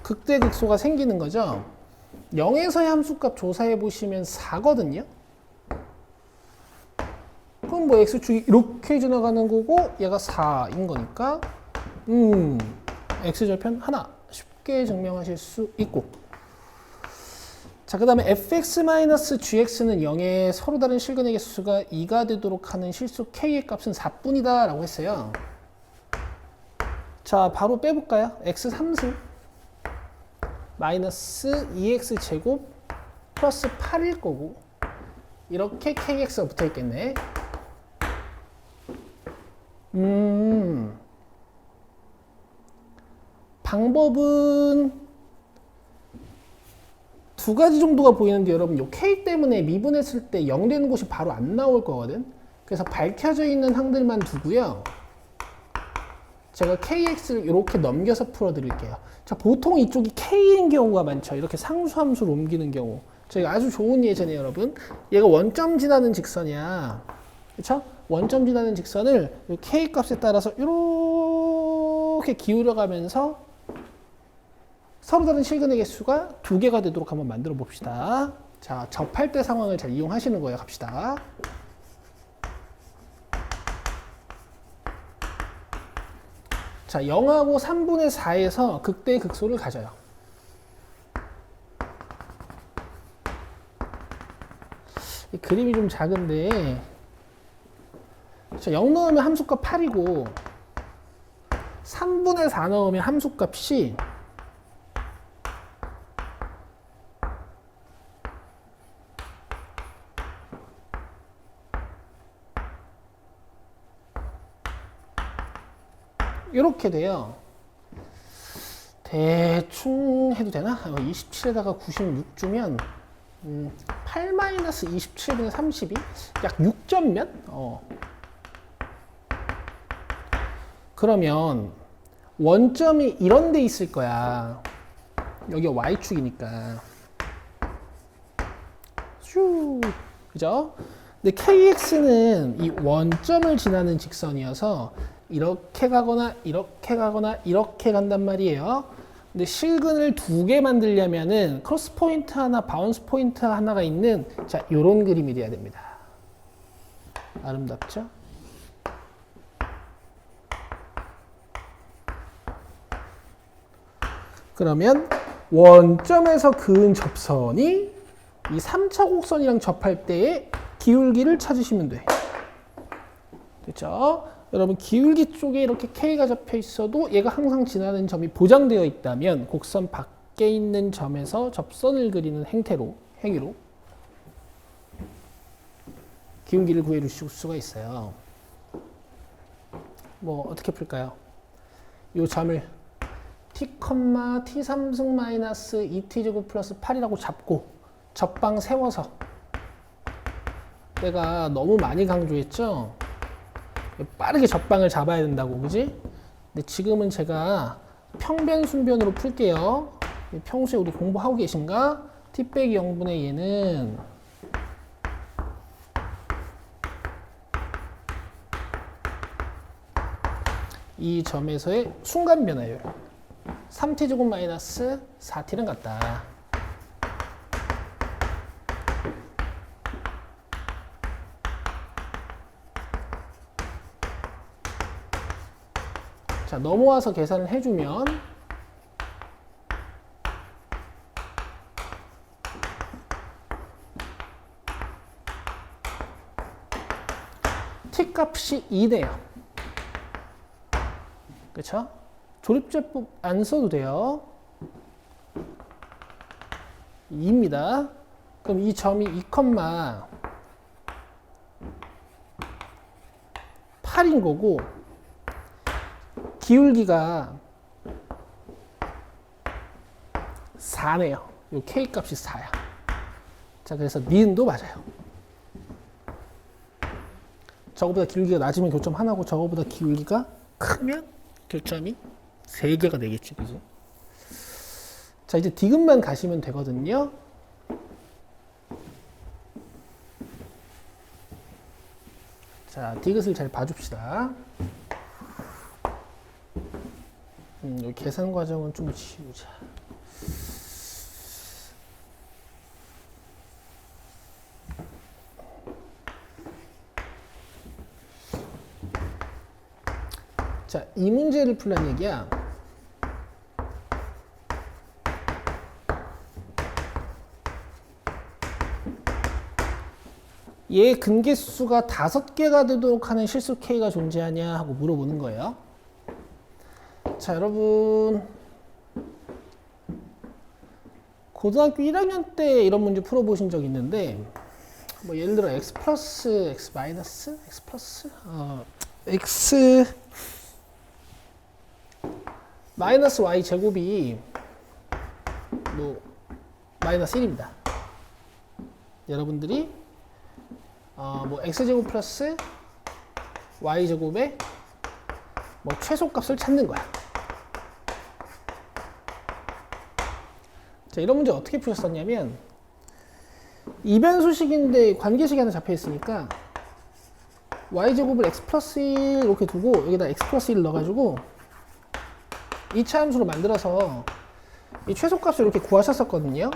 극대극소가 생기는 거죠. 0에서의 함수값 조사해 보시면 4거든요. 그럼 뭐 x축이 이렇게 지나가는 거고 얘가 4인 거니까 x절편 하나 쉽게 증명하실 수 있고. 자, 그 다음에 fx-gx는 0의 서로 다른 실근의 개수가 2가 되도록 하는 실수 k의 값은 4뿐이다 라고 했어요. 자, 바로 빼볼까요? x 3승 마이너스 2x 제곱 플러스 8일 거고 이렇게 kx가 붙어 있겠네. 방법은 두 가지 정도가 보이는데 여러분 요 k 때문에 미분했을 때 0 되는 곳이 바로 안 나올 거거든. 그래서 밝혀져 있는 항들만 두고요. 제가 kx를 이렇게 넘겨서 풀어 드릴게요. 자, 보통 이쪽이 k인 경우가 많죠. 이렇게 상수함수로 옮기는 경우. 저희가 아주 좋은 예제네요, 여러분. 얘가 원점 지나는 직선이야. 그쵸? 원점 지나는 직선을 k 값에 따라서 이렇게 기울여 가면서 서로 다른 실근의 개수가 2개가 되도록 한번 만들어 봅시다. 자, 접할 때 상황을 잘 이용하시는 거예요. 갑시다. 자, 0하고 3분의 4에서 극대의 극소를 가져요. 이 그림이 좀 작은데 자, 0 넣으면 함수값 8이고 3분의 4 넣으면 함수값이 이렇게 돼요. 대충 해도 되나? 27에다가 96 주면 8-27분의 32? 약 6점 몇? 그러면 원점이 이런 데 있을 거야. 여기가 y축이니까. 슈. 그죠? 근데 KX는 이 원점을 지나는 직선이어서 이렇게 가거나 이렇게 가거나 이렇게 간단 말이에요. 근데 실근을 두 개 만들려면은 크로스 포인트 하나, 바운스 포인트 하나가 있는 자, 요런 그림이 돼야 됩니다. 아름답죠? 그러면 원점에서 그은 접선이 이 3차 곡선이랑 접할 때의 기울기를 찾으시면 돼. 됐죠? 여러분 기울기 쪽에 이렇게 K가 접혀 있어도 얘가 항상 지나는 점이 보장되어 있다면 곡선 밖에 있는 점에서 접선을 그리는 행위로 기울기를 구해 주실 수가 있어요. 뭐 어떻게 풀까요? 이 점을 t, t3승 마이너스 2t제곱 플러스 8이라고 잡고 접방 세워서 내가 너무 많이 강조했죠? 빠르게 접방을 잡아야 된다고, 그지? 근데 지금은 제가 평변, 순변으로 풀게요. 평소에 우리 공부하고 계신가? t 빼기 0분의 얘는 이 점에서의 순간 변화율 3t제곱 마이너스 4t는 같다. 자, 넘어와서 계산을 해주면 t 값이 2네요. 그쵸? 조립제법 안 써도 돼요. 2입니다. 그럼 이 점이 2,8인 거고 기울기가 4네요. 요 K 값이 4야. 자, 그래서 니은도 맞아요. 저거보다 기울기가 낮으면 교점 하나고 저거보다 기울기가 크면 교점이 3개가 되겠지, 그지? 자, 이제 디귿만 가시면 되거든요. 자, 디귿을 잘 봐줍시다. 이 계산 과정은 좀 지우자. 자, 이 문제를 풀란 얘기야. 얘 근계수가 5개가 되도록 하는 실수 K가 존재하냐 하고 물어보는 거예요. 자, 여러분 고등학교 1학년 때 이런 문제 풀어보신 적 있는데 뭐 예를 들어 x 플러스 x 마이너스 x 플러스 x 마이너스 y 제곱이 뭐 마이너스 1입니다. 여러분들이 뭐 x제곱 플러스 y제곱의 뭐 최소값을 찾는 거야. 자, 이런 문제 어떻게 푸셨었냐면 이변수식인데 관계식이 하나 잡혀 있으니까 y제곱을 x 플러스 1 이렇게 두고 여기다 x 플러스 1 넣어가지고 2차 함수로 만들어서 이 최소값을 이렇게 구하셨었거든요.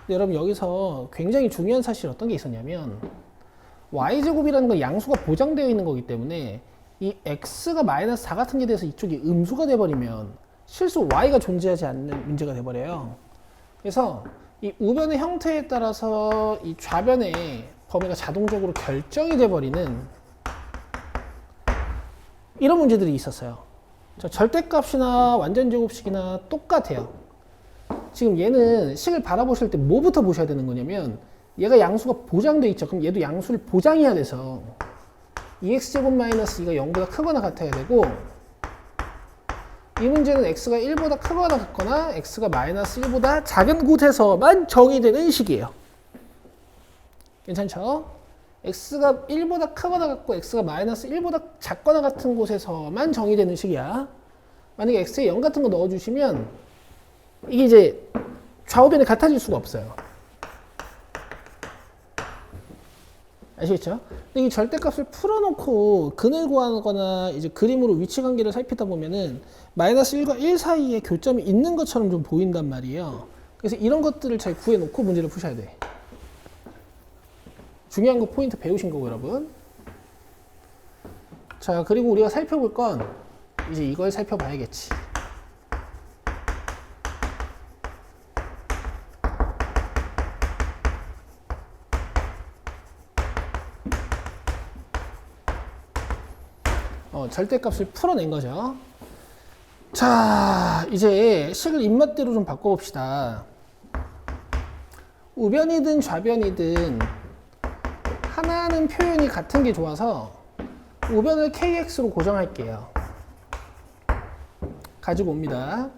근데 여러분 여기서 굉장히 중요한 사실이 어떤 게 있었냐면 y제곱이라는 건 양수가 보장되어 있는 거기 때문에 이 x가 마이너스 4 같은 게 돼서 이쪽이 음수가 돼버리면 실수 y가 존재하지 않는 문제가 돼버려요. 그래서 이 우변의 형태에 따라서 이 좌변의 범위가 자동적으로 결정이 돼버리는 이런 문제들이 있었어요. 자, 절대값이나 완전제곱식이나 똑같아요. 지금 얘는 식을 바라보실 때 뭐부터 보셔야 되는 거냐면 얘가 양수가 보장돼 있죠. 그럼 얘도 양수를 보장해야 돼서 2x제곱 마이너스 2가 0보다 크거나 같아야 되고 이 문제는 x가 1보다 크거나 같거나 x가 마이너스 1보다 작은 곳에서만 정의되는 식이에요. 괜찮죠? x가 1보다 크거나 같고 x가 마이너스 1보다 작거나 같은 곳에서만 정의되는 식이야. 만약에 x에 0 같은 거 넣어주시면 이게 이제 좌우변이 같아질 수가 없어요. 아시겠죠? 근데 이 절대값을 풀어놓고 근을 구하거나 이제 그림으로 위치 관계를 살피다 보면은 마이너스 1과 1 사이에 교점이 있는 것처럼 좀 보인단 말이에요. 그래서 이런 것들을 잘 구해놓고 문제를 푸셔야 돼. 중요한 거 포인트 배우신 거고 여러분. 자, 그리고 우리가 살펴볼 건 이제 이걸 살펴봐야겠지. 절대값을 풀어낸 거죠. 자, 이제 식을 입맛대로 좀 바꿔봅시다. 우변이든 좌변이든 하나는 표현이 같은 게 좋아서 우변을 kx로 고정할게요. 가지고 옵니다.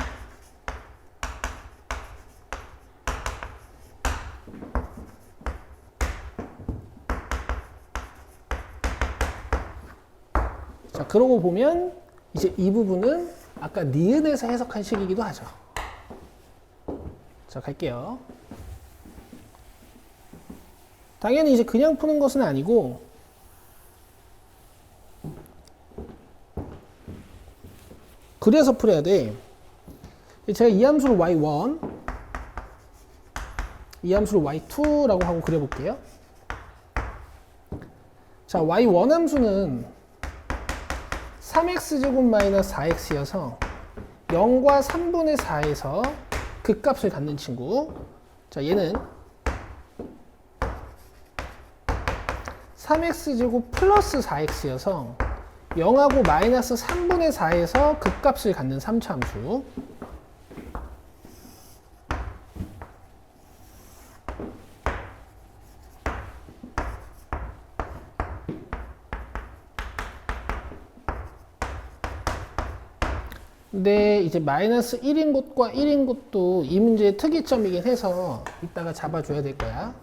자, 그러고 보면 이제 이 부분은 아까 니은에서 해석한 식이기도 하죠. 자, 갈게요. 당연히 이제 그냥 푸는 것은 아니고 그래서 풀어야 돼. 제가 이 함수를 y1, 이 함수를 y2라고 하고 그려볼게요. 자, y1 함수는 3x제곱 마이너스 4x여서 0과 3분의 4에서 극값을 갖는 친구. 자, 얘는 3x제곱 플러스 4x여서 0하고 마이너스 3분의 4에서 극값을 갖는 3차 함수. 근데 이제 마이너스 1인 곳과 1인 곳도 이 문제의 특이점이긴 해서 이따가 잡아줘야 될 거야.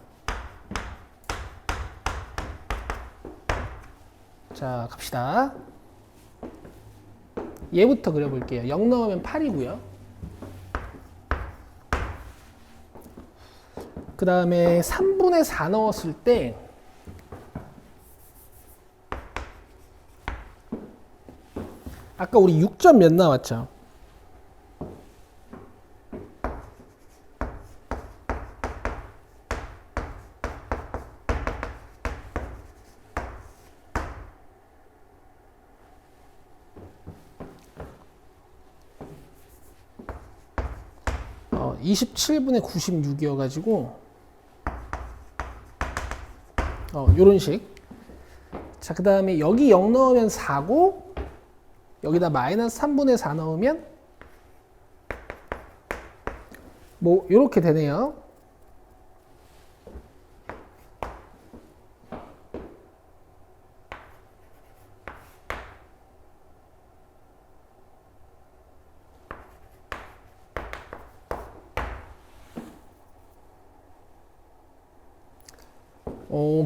자, 갑시다. 얘부터 그려볼게요. 0 넣으면 8이고요. 그 다음에 3분의 4 넣었을 때 아까 우리 6점 몇 나왔죠? 어, 27분의 96이어가지고 요런 식. 자, 그 다음에 여기 0 넣으면 4고 여기다 마이너스 3분의 4 넣으면 뭐 요렇게 되네요.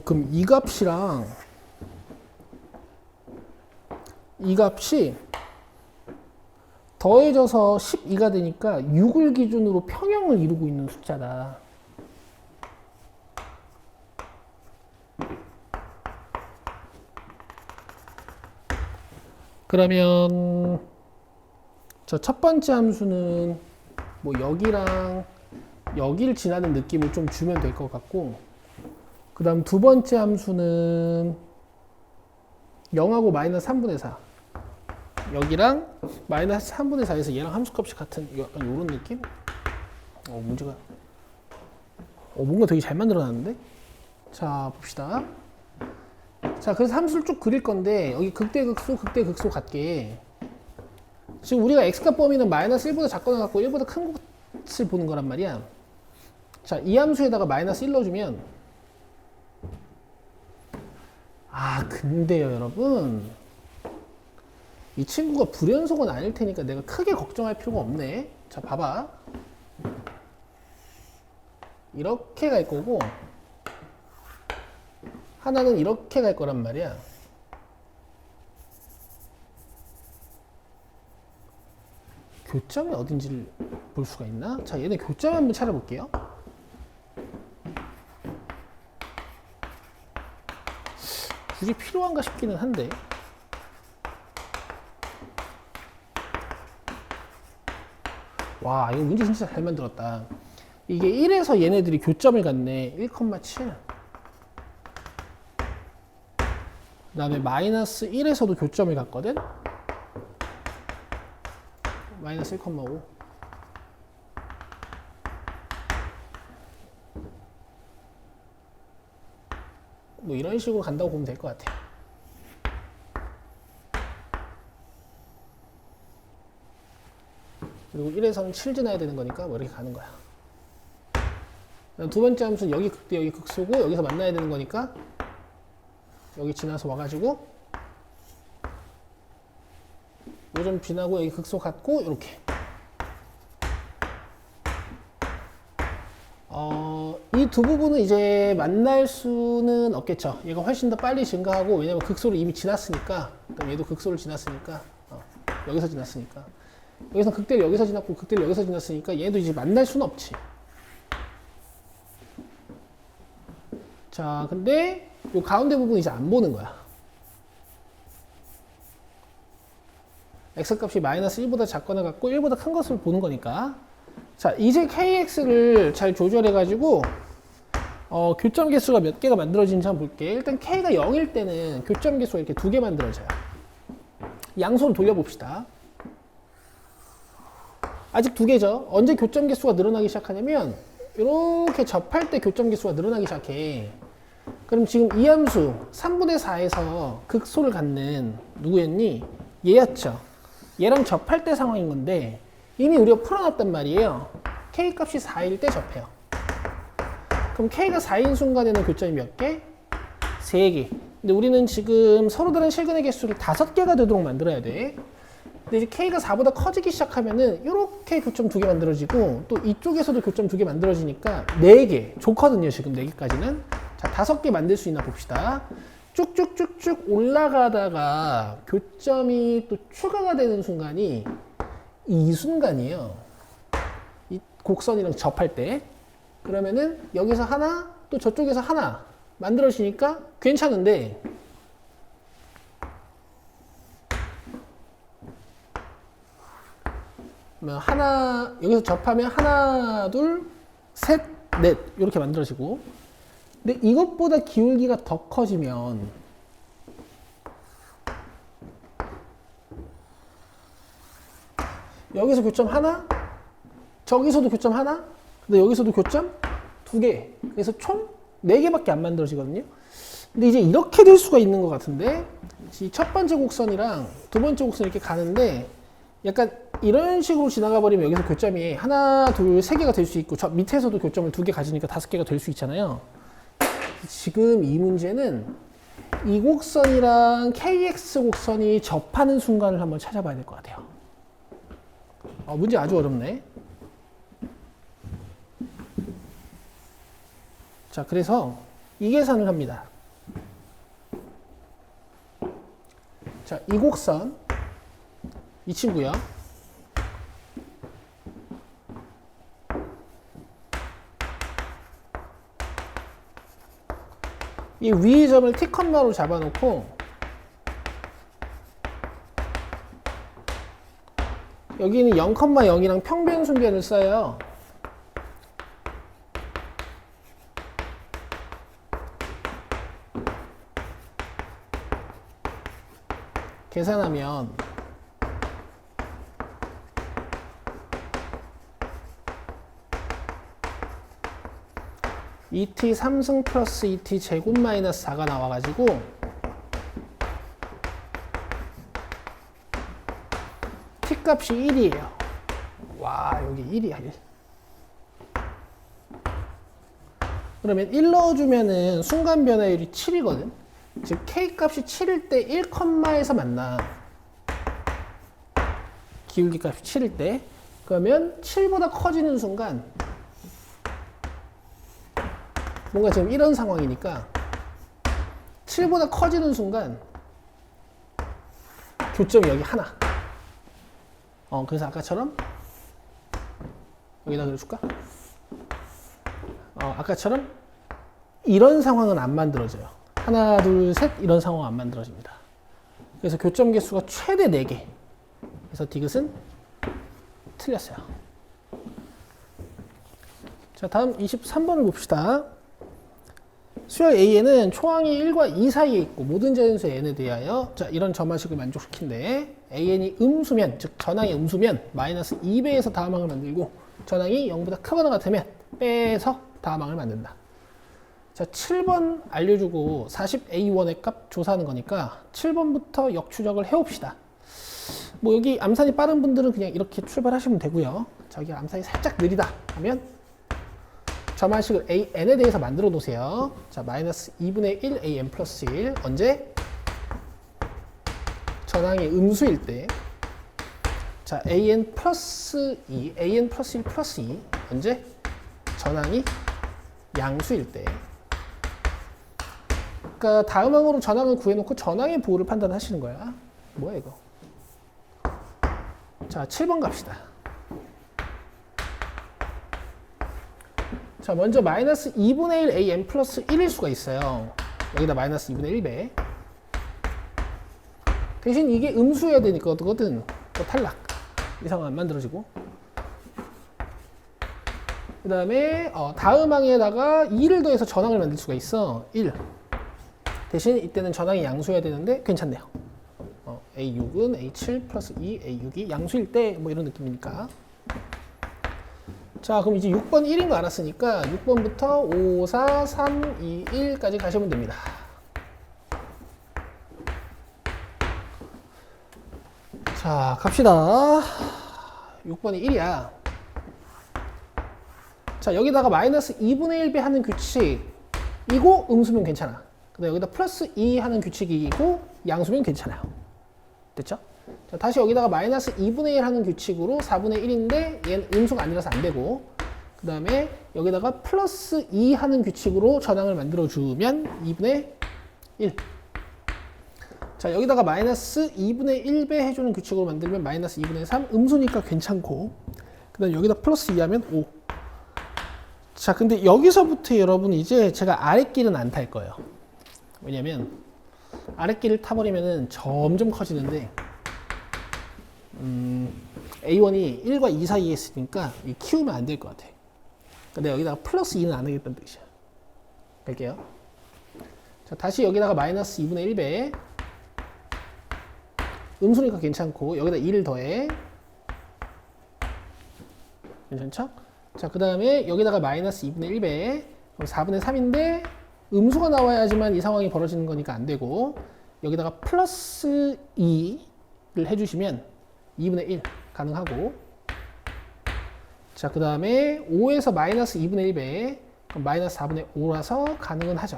그럼 이 값이랑 이 값이 더해져서 12가 되니까 6을 기준으로 평형을 이루고 있는 숫자다. 그러면 저 첫 번째 함수는 뭐 여기랑 여기를 지나는 느낌을 좀 주면 될 것 같고, 그 다음 두 번째 함수는 0하고 마이너스 3분의 4 여기랑 마이너스 3분의 4에서 얘랑 함수값이 같은 약간 이런 느낌? 문제가 뭔가 되게 잘 만들어놨는데? 자, 봅시다. 자, 그래서 함수를 쭉 그릴 건데 여기 극대극소 극대극소 같게 지금 우리가 x값 범위는 마이너스 1보다 작거나 같고 1보다 큰 것을 보는 거란 말이야. 자, 이 함수에다가 마이너스 1 넣어주면 근데요 여러분, 이 친구가 불연속은 아닐 테니까 내가 크게 걱정할 필요가 없네. 자, 봐봐. 이렇게 갈 거고 하나는 이렇게 갈 거란 말이야. 교점이 어딘지를 볼 수가 있나? 자, 얘네 교점 한번 찾아볼게요. 굳이 필요한가 싶기는 한데. 와, 이거 문제 진짜 잘 만들었다. 이게 1에서 얘네들이 교점을 갖네. 1,7. 그 다음에 마이너스 1에서도 교점을 갖거든. 마이너스 1,5. 뭐 이런 식으로 간다고 보면 될 것 같아요. 그리고 1에서는 7 지나야 되는 거니까 뭐 이렇게 가는 거야. 두 번째 함수는 여기 극대 여기 극소고 여기서 만나야 되는 거니까 여기 지나서 와가지고 요점 지나고 여기 극소 같고 이렇게. 이 두 부분은 이제 만날 수는 없겠죠. 얘가 훨씬 더 빨리 증가하고, 왜냐면 극소를 이미 지났으니까, 그다음 얘도 극소를 지났으니까, 여기서 지났으니까, 여기서 극대를 여기서 지났고 극대를 여기서 지났으니까 얘도 이제 만날 수는 없지. 자, 근데 요 가운데 부분 이제 안 보는 거야. x값이 마이너스 1보다 작거나 같고 1보다 큰 것을 보는 거니까. 자, 이제 kx를 잘 조절해가지고 교점 개수가 몇 개가 만들어지는지 한번 볼게. 일단 k가 0일 때는 교점 개수가 이렇게 2개 만들어져요. 양손 돌려봅시다. 아직 2개죠. 언제 교점 개수가 늘어나기 시작하냐면 이렇게 접할 때 교점 개수가 늘어나기 시작해. 그럼 지금 이 함수 3분의 4에서 극소를 갖는 누구였니? 얘였죠. 얘랑 접할 때 상황인 건데 이미 우리가 풀어놨단 말이에요. k 값이 4일 때 접해요. 그럼 k가 4인 순간에는 교점이 몇 개? 3개. 근데 우리는 지금 서로 다른 실근의 개수를 5개가 되도록 만들어야 돼. 근데 이제 k가 4보다 커지기 시작하면은 이렇게 교점 2개 만들어지고 또 이쪽에서도 교점 2개 만들어지니까 4개. 좋거든요, 지금 4개까지는. 자, 5개 만들 수 있나 봅시다. 쭉쭉쭉쭉 올라가다가 교점이 또 추가가 되는 순간이 이 순간이에요. 이 곡선이랑 접할 때. 그러면은 여기서 하나, 또 저쪽에서 하나 만들어지니까 괜찮은데 하나, 여기서 접하면 하나, 둘, 셋, 넷 이렇게 만들어지고, 근데 이것보다 기울기가 더 커지면 여기서 교점 하나, 저기서도 교점 하나, 근데 여기서도 교점 2개. 그래서 총 4개밖에 안 만들어지거든요. 근데 이제 이렇게 될 수가 있는 것 같은데, 이 첫 번째 곡선이랑 두 번째 곡선 이렇게 가는데 약간 이런 식으로 지나가 버리면 여기서 교점이 하나, 둘, 3개가 될 수 있고 저 밑에서도 교점을 2개 가지니까 5개가 될 수 있잖아요. 지금 이 문제는 이 곡선이랑 KX 곡선이 접하는 순간을 한번 찾아봐야 될 것 같아요. 문제 아주 어렵네. 자, 그래서 이 계산을 합니다. 자, 이 곡선, 이 친구요. 이 위의 점을 T 컴마로 잡아놓고 여기는 0,0이랑 평변순변을 써요. 계산하면 ET 3승 플러스 ET 제곱 마이너스 4가 나와가지고 T 값이 1이에요. 와, 여기 1이야, 1. 그러면 1 넣어주면은 순간 변화율이 7이거든. 즉 K 값이 7일 때 1,에서 만나. 기울기 값이 7일 때. 그러면 7보다 커지는 순간 뭔가 지금 이런 상황이니까 7보다 커지는 순간 교점이 여기 하나. 그래서 아까처럼 여기다 그려줄까? 아까처럼 이런 상황은 안 만들어져요. 하나, 둘, 셋 이런 상황 안 만들어집니다. 그래서 교점 개수가 최대 4개. 그래서 디귿은 틀렸어요. 자, 다음 23번을 봅시다. 수열 A에는 초항이 1과 2 사이에 있고 모든 자연수 n에 대하여 자 이런 점화식을 만족시킨데 AN이 음수면, 즉 전항이 음수면 마이너스 2배에서 다음항을 만들고 전항이 0보다 크거나 같으면 빼서 다음항을 만든다. 자, 7번 알려주고 40A1의 값 조사하는 거니까 7번부터 역추적을 해봅시다. 뭐 여기 암산이 빠른 분들은 그냥 이렇게 출발하시면 되고요. 저기 암산이 살짝 느리다 하면 점화식을 AN에 대해서 만들어 놓으세요. 자, 마이너스 2분의 1 AN 플러스 1 언제? 전항이 음수일 때. 자, AN 플러스 2 AN 플러스 1 플러스 2 언제? 전항이 양수일 때. 그러니까 다음 항으로 전항을 구해놓고 전항의 보호를 판단하시는 거야. 뭐야 이거? 자, 7번 갑시다. 자, 먼저 마이너스 2분의 1 AN 플러스 1일 수가 있어요. 여기다 마이너스 2분의 1배. 대신 이게 음수여야 되니까 어떻거든 또 탈락. 이 상황 안 만들어지고. 그 다음에 다음 항에다가 2를 더해서 전항을 만들 수가 있어. 1. 대신 이때는 전항이 양수여야 되는데 괜찮네요. A6은 A7 플러스 2 A6이 양수일 때 뭐 이런 느낌이니까. 자, 그럼 이제 6번 1인 거 알았으니까 6번부터 5, 4, 3, 2, 1까지 가시면 됩니다. 자, 갑시다. 6번이 1이야. 자, 여기다가 마이너스 2분의 1배 하는 규칙이고 음수면 괜찮아. 근데 여기다 플러스 2 하는 규칙이고 양수면 괜찮아요. 됐죠? 자, 다시 여기다가 마이너스 2분의 1 하는 규칙으로 4분의 1인데 얘는 음수가 아니라서 안 되고, 그 다음에 여기다가 플러스 2 하는 규칙으로 전항을 만들어주면 2분의 1. 자, 여기다가 마이너스 2분의 1배 해주는 규칙으로 만들면 마이너스 2분의 3 음수니까 괜찮고, 그 다음에 여기다 플러스 2 하면 5. 자, 근데 여기서부터 여러분 이제 제가 아랫길은 안 탈 거예요. 왜냐면 아랫길을 타버리면은 점점 커지는데 A1이 1과 2 사이에 있으니까 키우면 안 될 것 같아. 근데 여기다가 플러스 2는 안 하겠다는 뜻이야. 갈게요. 자, 다시 여기다가 마이너스 2분의 1배. 음수니까 괜찮고 여기다 2를 더해. 괜찮죠? 자, 그 다음에 여기다가 마이너스 2분의 1배. 그럼 4분의 3인데 음수가 나와야지만 이 상황이 벌어지는 거니까 안 되고, 여기다가 플러스 2를 해주시면 2분의 1 가능하고, 자, 그 다음에 5에서 마이너스 2분의 1배, 그럼 마이너스 4분의 5라서 가능은 하죠.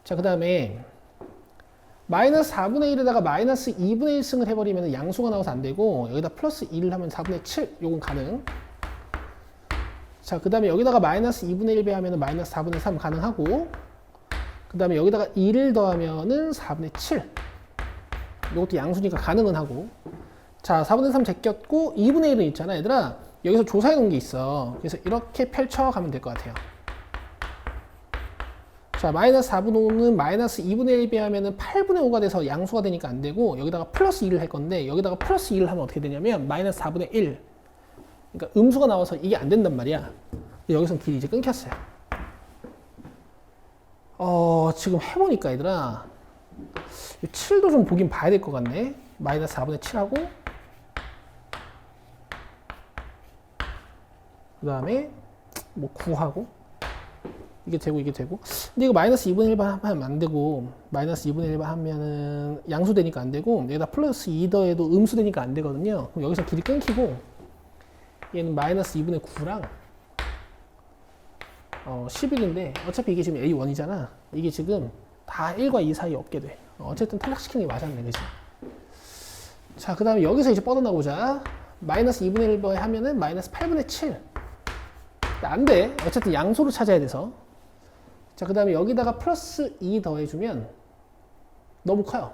자, 그 다음에 마이너스 4분의 1에다가 마이너스 2분의 1승을 해버리면 양수가 나와서 안 되고, 여기다 플러스 2를 하면 4분의 7, 요건 가능. 자, 그 다음에 여기다가 마이너스 2분의 1배 하면 마이너스 4분의 3 가능하고, 그 다음에 여기다가 2를 더하면 4분의 7. 이것도 양수니까 가능은 하고. 자, 4분의 3 제꼈고 2분의 1은 있잖아 얘들아. 여기서 조사해 놓은 게 있어. 그래서 이렇게 펼쳐가면 될 것 같아요. 자, 마이너스 4분의 5는 마이너스 2분의 1배 하면 8분의 5가 돼서 양수가 되니까 안 되고, 여기다가 플러스 2를 할 건데 여기다가 플러스 2를 하면 어떻게 되냐면 마이너스 4분의 1. 그러니까 음수가 나와서 이게 안 된단 말이야. 여기서 길이 이제 끊겼어요. 지금 해보니까 얘들아 7도 좀 보긴 봐야 될 것 같네. 마이너스 4분의 7하고 그 다음에 뭐 9하고 이게 되고 이게 되고. 근데 이거 마이너스 2분의 1번 하면 안 되고, 마이너스 2분의 1번 하면은 양수되니까 안 되고, 여기다 플러스 2 더해도 음수되니까 안 되거든요. 그럼 여기서 길이 끊기고, 얘는 마이너스 2분의 9랑 11인데 어차피 이게 지금 A1이잖아. 이게 지금 다 1과 2 사이에 없게 돼. 어쨌든 탈락시키는 게 맞았네, 그치? 자, 그 다음에 여기서 이제 뻗어나보자. 마이너스 2분의 1번 하면은 마이너스 8분의 7. 안 돼. 어쨌든 양수로 찾아야 돼서. 자, 그 다음에 여기다가 플러스 2 더해주면 너무 커요.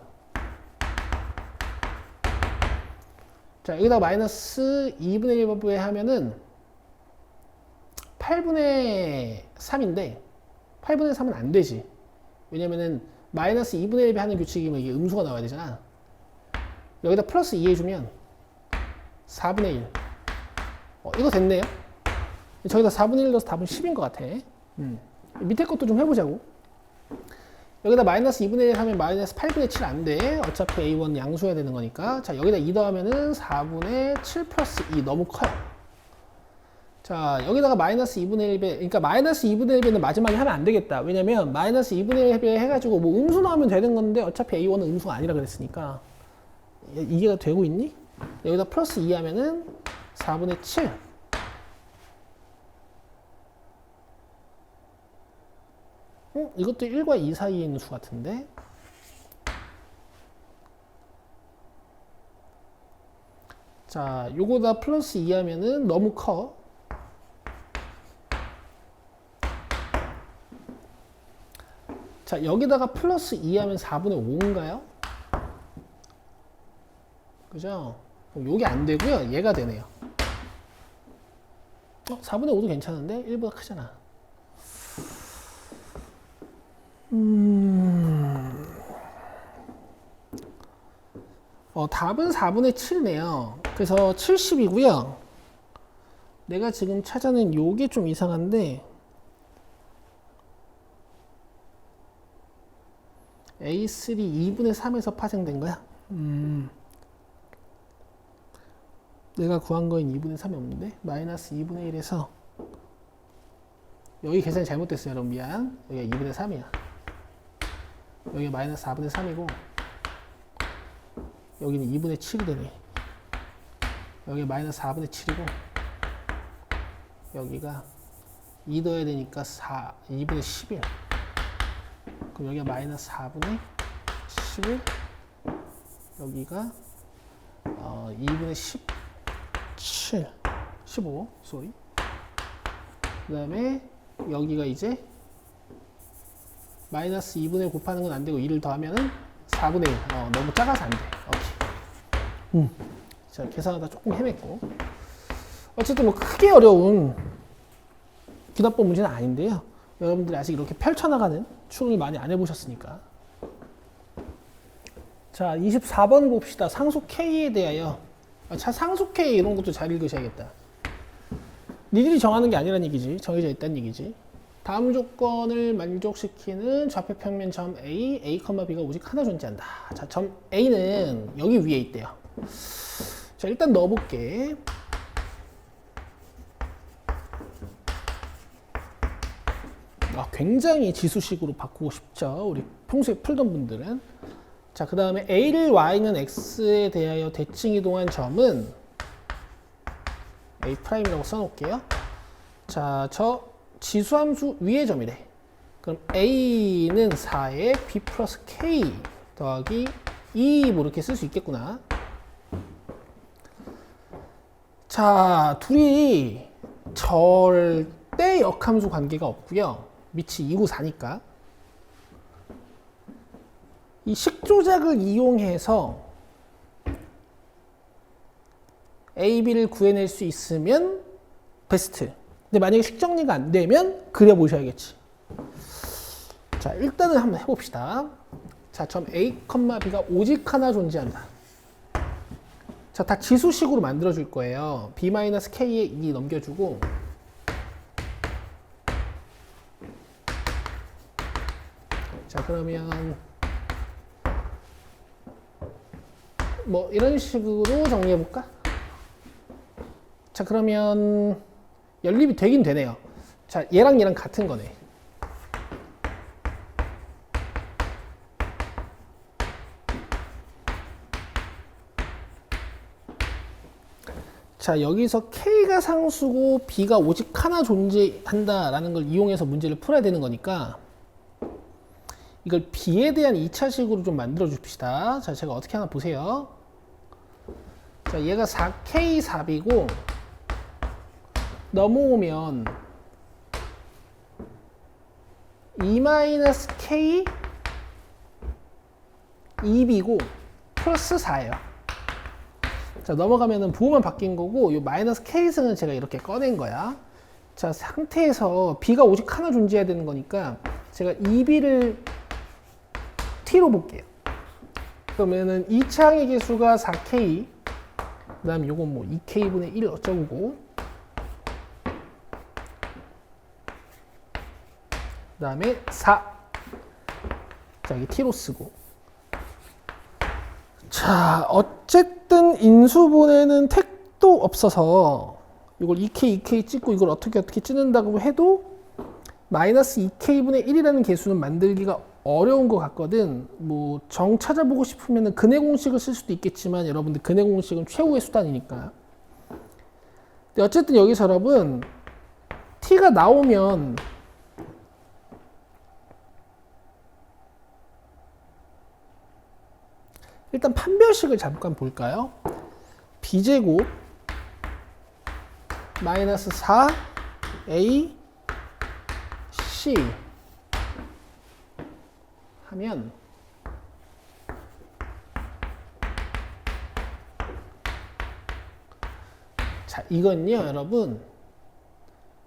자, 여기다 마이너스 2분의 1배 하면은 8분의 3인데 8분의 3은 안 되지. 왜냐면은 마이너스 2분의 1배 하는 규칙이면 이게 음수가 나와야 되잖아. 여기다 플러스 2 해주면 4분의 1. 이거 됐네요. 저기다 4분의 1 넣어서 답은 10인 것 같아. 밑에 것도 좀 해보자고. 여기다 마이너스 2분의 1 하면 마이너스 8분의 7 안 돼. 어차피 A1 양수해야 되는 거니까. 자, 여기다 2 더하면은 4분의 7 플러스 2 너무 커요. 자, 여기다가 마이너스 2분의 1배, 그러니까 마이너스 2분의 1배는 마지막에 하면 안 되겠다. 왜냐면 마이너스 2분의 1배 해가지고 뭐 음수 나오면 되는 건데 어차피 A1은 음수가 아니라 그랬으니까. 이게 되고 있니? 여기다 플러스 2 하면은 4분의 7. 이것도 1과 2 사이에 있는 수 같은데. 자, 요거다 플러스 2 하면은 너무 커. 자, 여기다가 플러스 2 하면 4분의 5인가요? 그죠? 그럼 요게 안 되고요. 얘가 되네요. 4분의 5도 괜찮은데? 1보다 크잖아. 답은 4분의 7네요. 그래서 70이고요. 내가 지금 찾아낸 요게 좀 이상한데 A3 2분의 3에서 파생된 거야. 내가 구한 거인 2분의 3이 없는데 마이너스 2분의 1에서 여기 계산이 잘못됐어요. 여러분 미안. 여기가 2분의 3이야. 여기가 마이너스 4분의 3이고 여기는 2분의 7이 되네. 여기가 마이너스 4분의 7이고 여기가 2 더해야 되니까 2분의 11. 그럼 여기가 마이너스 4분의 11. 여기가 2분의 17. 15. 쏘리. 그 다음에 여기가 이제 마이너스 2분의 1 곱하는 건 안 되고 2를 더하면은 4분의 1. 너무 작아서 안 돼. 오케이. 자, 계산하다 조금 헤맸고. 어쨌든 뭐 크게 어려운 기납법 문제는 아닌데요. 여러분들이 아직 이렇게 펼쳐나가는 추론을 많이 안 해보셨으니까. 자, 24번 봅시다. 상수 K에 대하여. 상수 K 이런 것도 잘 읽으셔야겠다. 니들이 정하는 게 아니란 얘기지. 정해져 있다는 얘기지. 다음 조건을 만족시키는 좌표 평면 점 A, A, B가 오직 하나 존재한다. 자, 점 A는 여기 위에 있대요. 자, 일단 넣어볼게. 굉장히 지수식으로 바꾸고 싶죠. 우리 평소에 풀던 분들은. 자, 그 다음에 A를 Y는 X에 대하여 대칭 이동한 점은 A'이라고 써놓을게요. 자, 저 지수함수 위의 점이래. 그럼 A는 4에 B 플러스 K 더하기 2 뭐 이렇게 쓸 수 있겠구나. 자, 둘이 절대 역함수 관계가 없고요. 밑이 2고 4니까. 이 식조작을 이용해서 A, B를 구해낼 수 있으면 베스트. 근데 만약에 식정리가 안 되면 그려보셔야겠지. 자, 일단은 한번 해봅시다. 자, 점 A, B가 오직 하나 존재한다. 자, 다 지수식으로 만들어줄 거예요. B-K에 2 넘겨주고 자, 그러면 뭐 이런 식으로 정리해볼까? 자, 그러면 연립이 되긴 되네요. 자, 얘랑 얘랑 같은 거네. 자, 여기서 K가 상수고 B가 오직 하나 존재한다라는 걸 이용해서 문제를 풀어야 되는 거니까 이걸 B에 대한 2차식으로 좀 만들어 줍시다. 자, 제가 어떻게 하나 보세요. 자, 얘가 4K 4B고 넘어오면 2-K 2B고 플러스 4예요. 자, 넘어가면은 부호만 바뀐 거고 이 마이너스 K승은 제가 이렇게 꺼낸 거야. 자, 상태에서 B가 오직 하나 존재해야 되는 거니까 제가 2B를 T로 볼게요. 그러면은 이 창의 개수가 4K, 그 다음에 요건 뭐 2K분의 1 어쩌고, 그 다음에 4. 자, 여기 T로 쓰고. 자, 어쨌든 인수분해는 택도 없어서 이걸 2K, 2K 찍고 이걸 어떻게 찌는다고 해도 마이너스 2K분의 1이라는 개수는 만들기가 어려운 것 같거든. 뭐 정 찾아보고 싶으면 근해 공식을 쓸 수도 있겠지만 여러분들 근해 공식은 최후의 수단이니까. 근데 어쨌든 여기서 여러분 T가 나오면 일단 판별식을 잠깐 볼까요? B제곱 마이너스 4 A C 하면 자, 이건요 여러분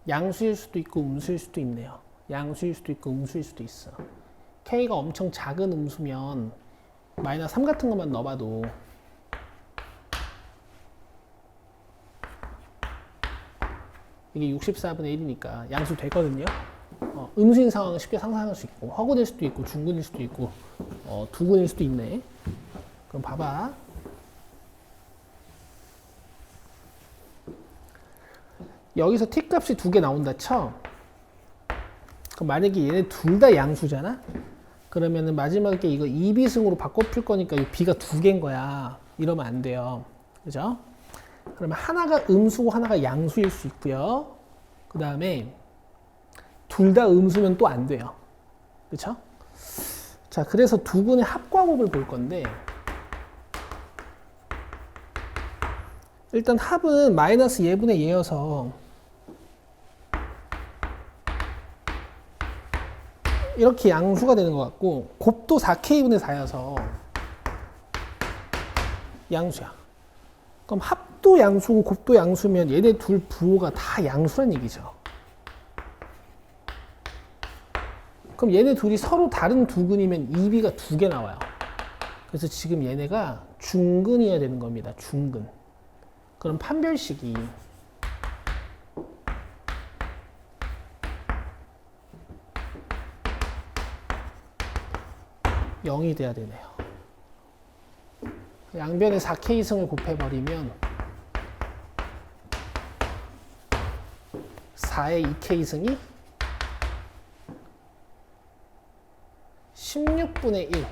양수일 수도 있고 음수일 수도 있네요. 양수일 수도 있고 음수일 수도 있어. K가 엄청 작은 음수면 마이너스 3 같은 것만 넣어봐도 이게 64분의 1이니까 양수 되거든요. 음수인 상황은 쉽게 상상할 수 있고 허구일 수도 있고 중근일 수도 있고 두근일 수도 있네. 그럼 봐봐. 여기서 T값이 2개 나온다 쳐. 그럼 만약에 얘네 둘 다 양수잖아? 그러면은 마지막에 이거 2비승으로 바꿔 풀 거니까 이 B가 2개인 거야. 이러면 안 돼요. 그죠? 그러면 하나가 음수고 하나가 양수일 수 있고요. 그 다음에 둘 다 음수면 또 안 돼요. 그쵸? 자, 그래서 두 근의 합과곱을 볼 건데 일단 합은 마이너스 예분의 예여서 이렇게 양수가 되는 것 같고 곱도 4K분의 4여서 양수야. 그럼 합도 양수고 곱도 양수면 얘네 둘 부호가 다 양수란 얘기죠. 그럼 얘네 둘이 서로 다른 두 근이면 2B가 2개 나와요. 그래서 지금 얘네가 중근이어야 되는 겁니다. 중근. 그럼 판별식이 0이 돼야 되네요. 양변에 4K승을 곱해버리면 4의 2K승이 16분의 1.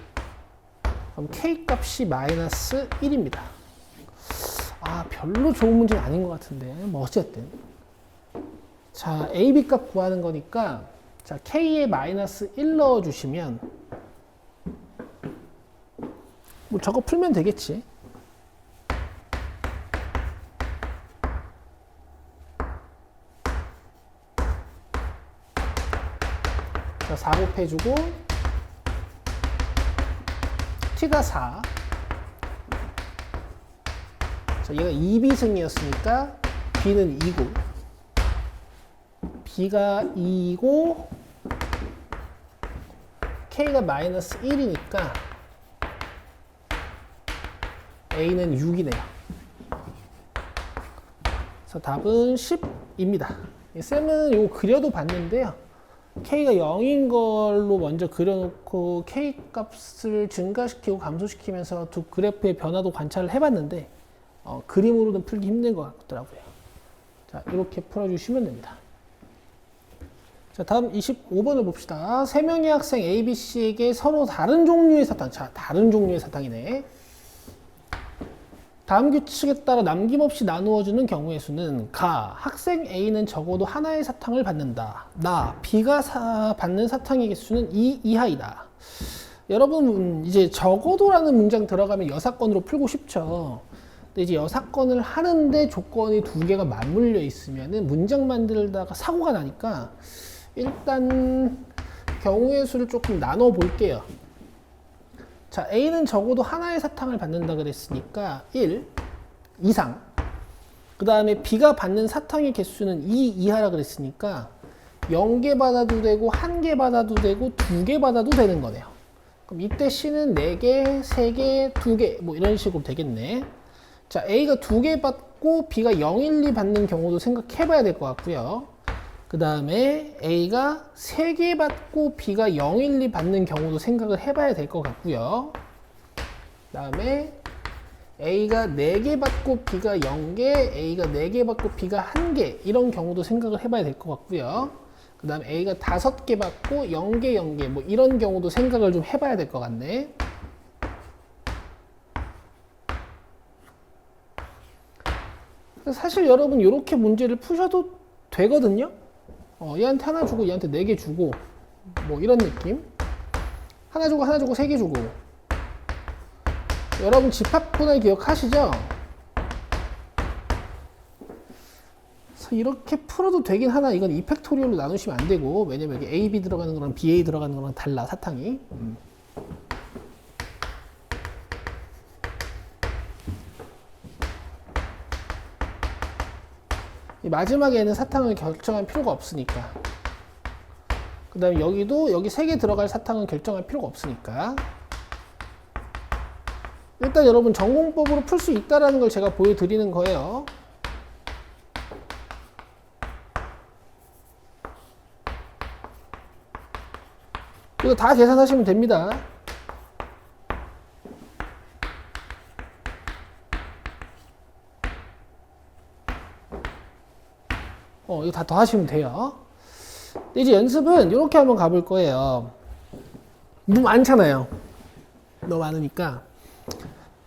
그럼 K값이 마이너스 1입니다. 아, 별로 좋은 문제는 아닌 것 같은데. 뭐 어쨌든. 자, AB 값 구하는 거니까 자, K에 마이너스 1 넣어주시면 뭐 저거 풀면 되겠지. 자, 4 곱해주고 T가 4. 자, 얘가 2비승이었으니까 B는 2고 B가 2이고 K가 마이너스 1이니까 A는 6이네요. 그래서 답은 10입니다. 쌤은 이거 그려도 봤는데요. K가 0인 걸로 먼저 그려놓고 K 값을 증가시키고 감소시키면서 두 그래프의 변화도 관찰을 해봤는데 그림으로는 풀기 힘든 것 같더라고요. 자, 이렇게 풀어주시면 됩니다. 자, 다음 25번을 봅시다. 3명의 학생 A, B, C에게 서로 다른 종류의 사탕. 자, 다른 종류의 사탕이네. 다음 규칙에 따라 남김없이 나누어주는 경우의 수는 가. 학생 A는 적어도 하나의 사탕을 받는다. 나. B가 받는 사탕의 개수는 2 이하이다. 여러분 이제 적어도라는 문장 들어가면 여사건으로 풀고 싶죠. 근데 이제 여사건을 하는데 조건이 두 개가 맞물려 있으면은 문장 만들다가 사고가 나니까 일단 경우의 수를 조금 나눠 볼게요. 자, A는 적어도 하나의 사탕을 받는다 그랬으니까 1 이상. 그 다음에 B가 받는 사탕의 개수는 2 이하라 그랬으니까 0개 받아도 되고 1개 받아도 되고 2개 받아도 되는 거네요. 그럼 이때 C는 4개, 3개, 2개 뭐 이런 식으로 되겠네. 자, A가 2개 받고 B가 0, 1, 2 받는 경우도 생각해 봐야 될 것 같고요. 그 다음에 A가 3개 받고 B가 0, 1, 2 받는 경우도 생각을 해 봐야 될 것 같고요. 그 다음에 A가 4개 받고 B가 0개, A가 4개 받고 B가 1개 이런 경우도 생각을 해 봐야 될 것 같고요. 그 다음 A가 5개 받고 0개, 0개 뭐 이런 경우도 생각을 좀 해봐야 될 것 같네. 사실 여러분 이렇게 문제를 푸셔도 되거든요. 얘한테 하나 주고 얘한테 4개 주고 뭐 이런 느낌. 하나 주고 3개 주고. 여러분 집합분할 기억하시죠? 이렇게 풀어도 되긴 하나 이건 2팩토리얼로 나누시면 안 되고 왜냐면 여기 A, B 들어가는 거랑 BA 들어가는 거랑 달라 사탕이. 이 마지막에는 사탕을 결정할 필요가 없으니까. 그 다음에 여기도 여기 3개 들어갈 사탕은 결정할 필요가 없으니까. 일단 여러분 전공법으로 풀 수 있다는 걸 제가 보여드리는 거예요. 이거 다 계산하시면 됩니다. 이거 다 더하시면 돼요. 이제 연습은 이렇게 한번 가볼 거예요. 너무 많잖아요. 너무 많으니까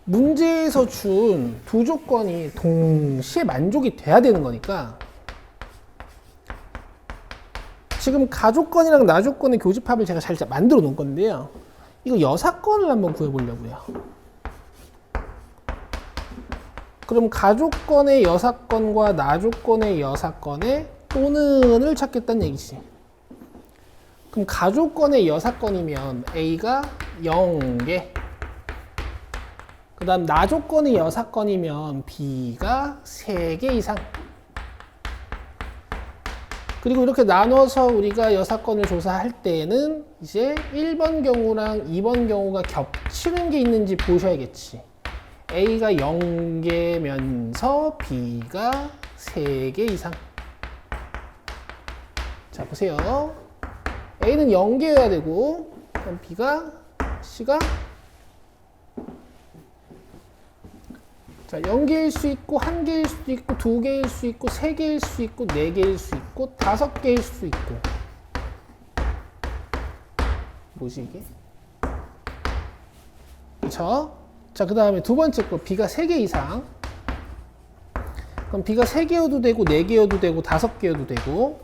문제에서 준 두 조건이 동시에 만족이 돼야 되는 거니까 지금 가조건이랑 나조건의 교집합을 제가 잘 만들어 놓은 건데요. 이거 여사건을 한번 구해보려고요. 그럼 가조건의 여사건과 나조건의 여사건의 또는을 찾겠다는 얘기지. 그럼 가조건의 여사건이면 A가 0개, 그 다음 나조건의 여사건이면 B가 3개 이상. 그리고 이렇게 나눠서 우리가 여사건을 조사할 때에는 이제 1번 경우랑 2번 경우가 겹치는 게 있는지 보셔야겠지. A가 0개면서 B가 3개 이상. 자, 보세요. A는 0개여야 되고, 그럼 C가 자, 0개일 수 있고, 1개일 수도 있고, 2개일 수 있고, 3개일 수 있고, 4개일 수 있고, 5개일 수 있고. 뭐지 이게? 그쵸? 자, 그 다음에 두 번째 거 B가 3개 이상. 그럼 B가 3개여도 되고 4개여도 되고 5개여도 되고.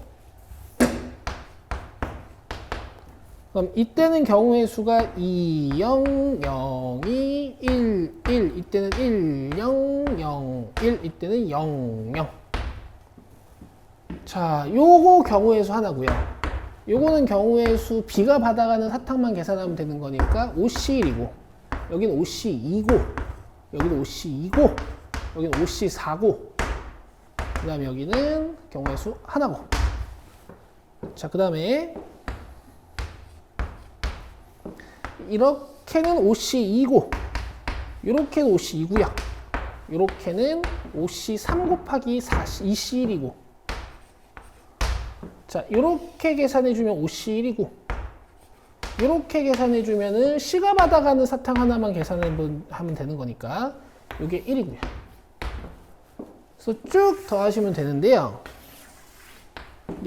그럼 이때는 경우의 수가 2, 0, 0, 2, 1, 1. 이때는 1, 0, 0, 1. 이때는 0, 0. 자, 요거 경우의 수 하나고요. 요거는 경우의 수 B가 받아가는 사탕만 계산하면 되는 거니까 OC1이고, 여기는 OC2고, 여기는 OC2고, 여기는 OC4고, 그 다음에 여기는 경우의 수 하나고. 자, 그 다음에 이렇게는 OC2고, 이렇게는 OC2고요. 이렇게는 OC3 곱하기 2C1이고, 자, 이렇게 계산해주면 OC1이고, 이렇게 계산해주면은 C가 받아가는 사탕 하나만 계산하면 되는 거니까 이게 1이고요. 그래서 쭉 더하시면 되는데요.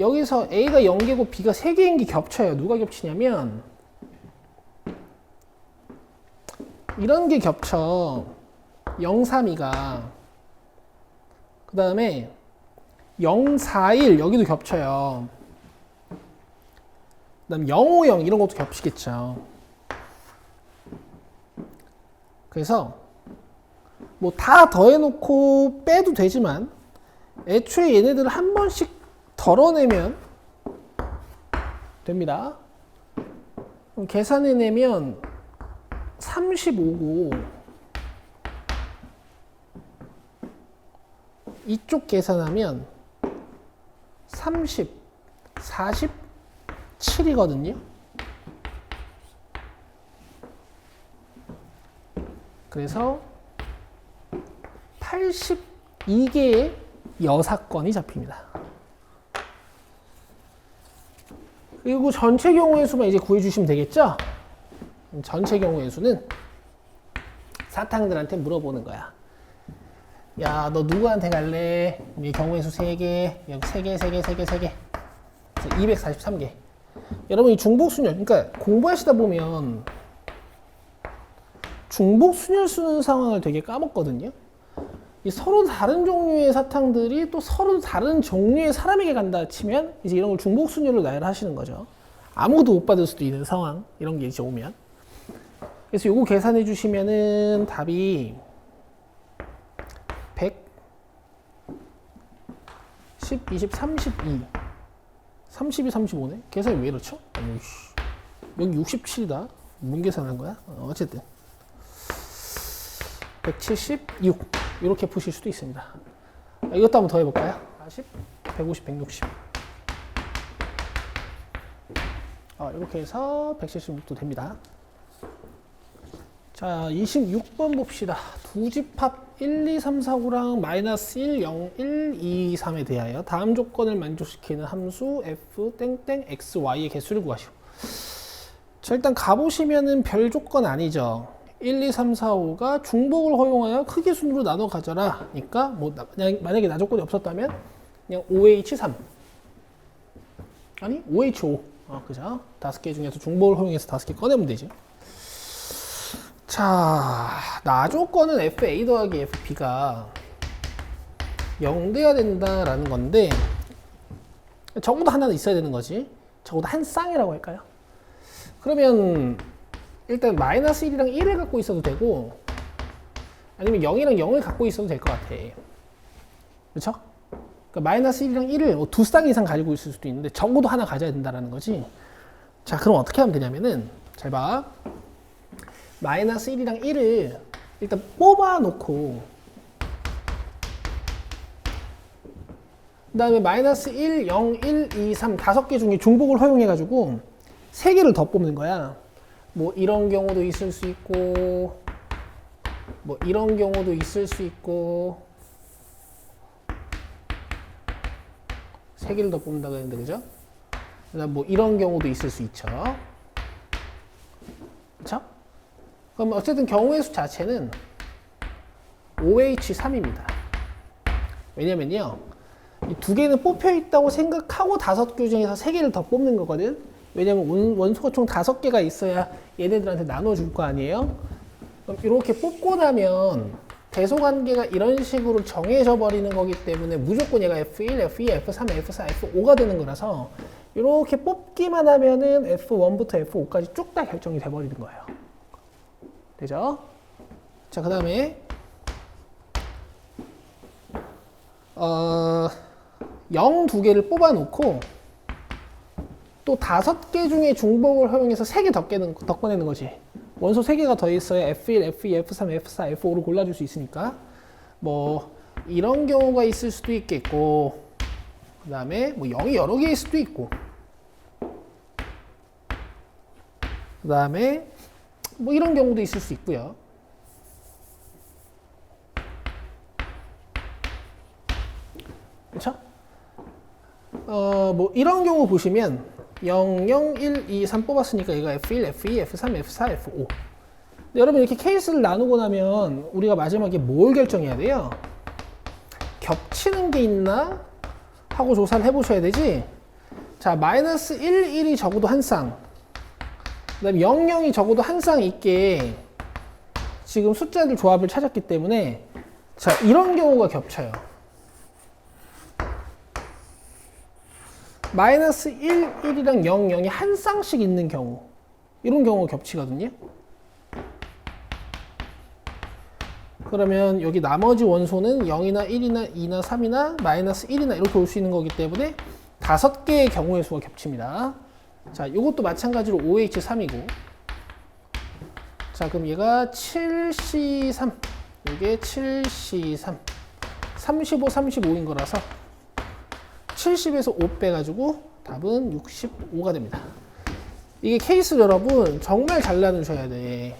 여기서 A가 0개고 B가 3개인 게 겹쳐요. 누가 겹치냐면 이런 게 겹쳐. 032가. 그 다음에 041 여기도 겹쳐요. 그 다음 050 이런 것도 겹치겠죠. 그래서 뭐 다 더해놓고 빼도 되지만 애초에 얘네들을 한 번씩 덜어내면 됩니다. 그럼 계산해내면 35고 이쪽 계산하면 30, 47이거든요. 그래서 82개의 여사건이 잡힙니다. 그리고 전체 경우의 수만 이제 구해주시면 되겠죠? 전체 경우의 수는 사탕들한테 물어보는 거야. 야, 너 누구한테 갈래? 이 경우의 수 3개, 여기 3개, 3개, 3개, 3개. 243개. 여러분, 이 중복순열, 그러니까 공부하시다 보면 중복순열 쓰는 상황을 되게 까먹거든요. 이 서로 다른 종류의 사탕들이 또 서로 다른 종류의 사람에게 간다 치면 이제 이런 걸 중복순열로 나열하시는 거죠. 아무도 못 받을 수도 있는 상황, 이런 게 이제 오면. 그래서 요거 계산해 주시면은 답이 100, 10, 20, 32. 32, 35네? 계산이 왜 이렇죠? 여기 67이다. 뭔 계산한 거야? 어쨌든. 176. 이렇게 푸실 수도 있습니다. 이것도 한번 더 해볼까요? 40, 150, 160. 이렇게 해서 176도 됩니다. 자, 26번 봅시다. 두 집합 1, 2, 3, 4, 5랑 마이너스 1, 0, 1, 2, 3에 대하여 다음 조건을 만족시키는 함수 f 땡땡 x, y의 개수를 구하시오. 자, 일단 가보시면은 별 조건 아니죠. 1, 2, 3, 4, 5가 중복을 허용하여 크기 순으로 나눠 가져라. 그러니까 뭐 만약에 나 조건이 없었다면 그냥 5H3 아니 5H5 그죠? 5개 중에서 중복을 허용해서 5개 꺼내면 되지. 자, 나 조건은 FA 더하기 FB가 0돼야 된다라는 건데 적어도 하나는 있어야 되는 거지. 적어도 한 쌍이라고 할까요? 그러면 일단 마이너스 1이랑 1을 갖고 있어도 되고 아니면 0이랑 0을 갖고 있어도 될 것 같아. 그렇죠? 그러니까 마이너스 1이랑 1을 두 쌍 이상 가지고 있을 수도 있는데 적어도 하나 가져야 된다는 거지. 자, 그럼 어떻게 하면 되냐면은 잘 봐. 마이너스 1이랑 1을 일단 뽑아놓고 그 다음에 마이너스 1, 0, 1, 2, 3 5개 중에 중복을 허용해가지고 3개를 더 뽑는 거야. 뭐 이런 경우도 있을 수 있고 뭐 이런 경우도 있을 수 있고 3개를 더 뽑는다고 했는데 그죠? 그다음 뭐 이런 경우도 있을 수 있죠. 그쵸? 그럼 어쨌든 경우의 수 자체는 5H3입니다. 왜냐면요, 이 두 개는 뽑혀 있다고 생각하고 5개 중에서 3개를 더 뽑는 거거든. 왜냐면 원소가 총 5개가 있어야 얘네들한테 나눠줄 거 아니에요? 그럼 이렇게 뽑고 나면 대소관계가 이런 식으로 정해져 버리는 거기 때문에 무조건 얘가 F1, F2, F3, F4, F5가 되는 거라서 이렇게 뽑기만 하면은 F1부터 F5까지 쭉 다 결정이 돼 버리는 거예요. 되죠? 자, 그 다음에 0 2개를 뽑아놓고 또 5개 중에 중복을 허용해서 3개 더 꺼내는 거지. 원소 3개가 더 있어야 F1, F2, F3, F4, F5를 골라줄 수 있으니까 뭐 이런 경우가 있을 수도 있겠고 그 다음에 뭐 0이 여러 개일 수도 있고 그 다음에 뭐 이런 경우도 있을 수 있고요. 그렇죠? 뭐 이런 경우 보시면 0, 0, 1, 2, 3 뽑았으니까 얘가 F1, F2, F3, F4, F5. 여러분 이렇게 케이스를 나누고 나면 우리가 마지막에 뭘 결정해야 돼요? 겹치는 게 있나? 하고 조사를 해보셔야 되지. 자, 마이너스 1, 1이 적어도 한 쌍. 그 다음에 0, 0이 적어도 한 쌍 있게 지금 숫자들 조합을 찾았기 때문에 자, 이런 경우가 겹쳐요. 마이너스 1, 1이랑 0, 0이 한 쌍씩 있는 경우 이런 경우가 겹치거든요. 그러면 여기 나머지 원소는 0이나 1이나 2나 3이나 마이너스 1이나 이렇게 올 수 있는 거기 때문에 5개의 경우의 수가 겹칩니다. 자, 이것도 마찬가지로 OH3이고 자, 그럼 얘가 7C3 이게 7C3 35, 35인 거라서 70에서 5 빼가지고 답은 65가 됩니다. 이게 케이스 여러분 정말 잘 나누셔야 돼.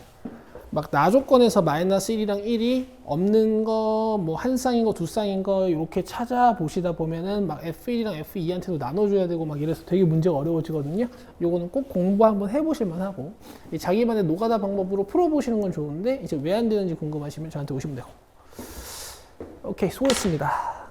막 나조건에서 마이너스 1이랑 1이 없는 거, 뭐 한 쌍인 거, 두 쌍인 거 이렇게 찾아보시다 보면은 막 F1이랑 F2한테도 나눠줘야 되고 막 이래서 되게 문제가 어려워지거든요. 요거는 꼭 공부 한번 해보실만 하고 자기만의 노가다 방법으로 풀어보시는 건 좋은데 이제 왜 안 되는지 궁금하시면 저한테 오시면 되고. 오케이, 수고했습니다.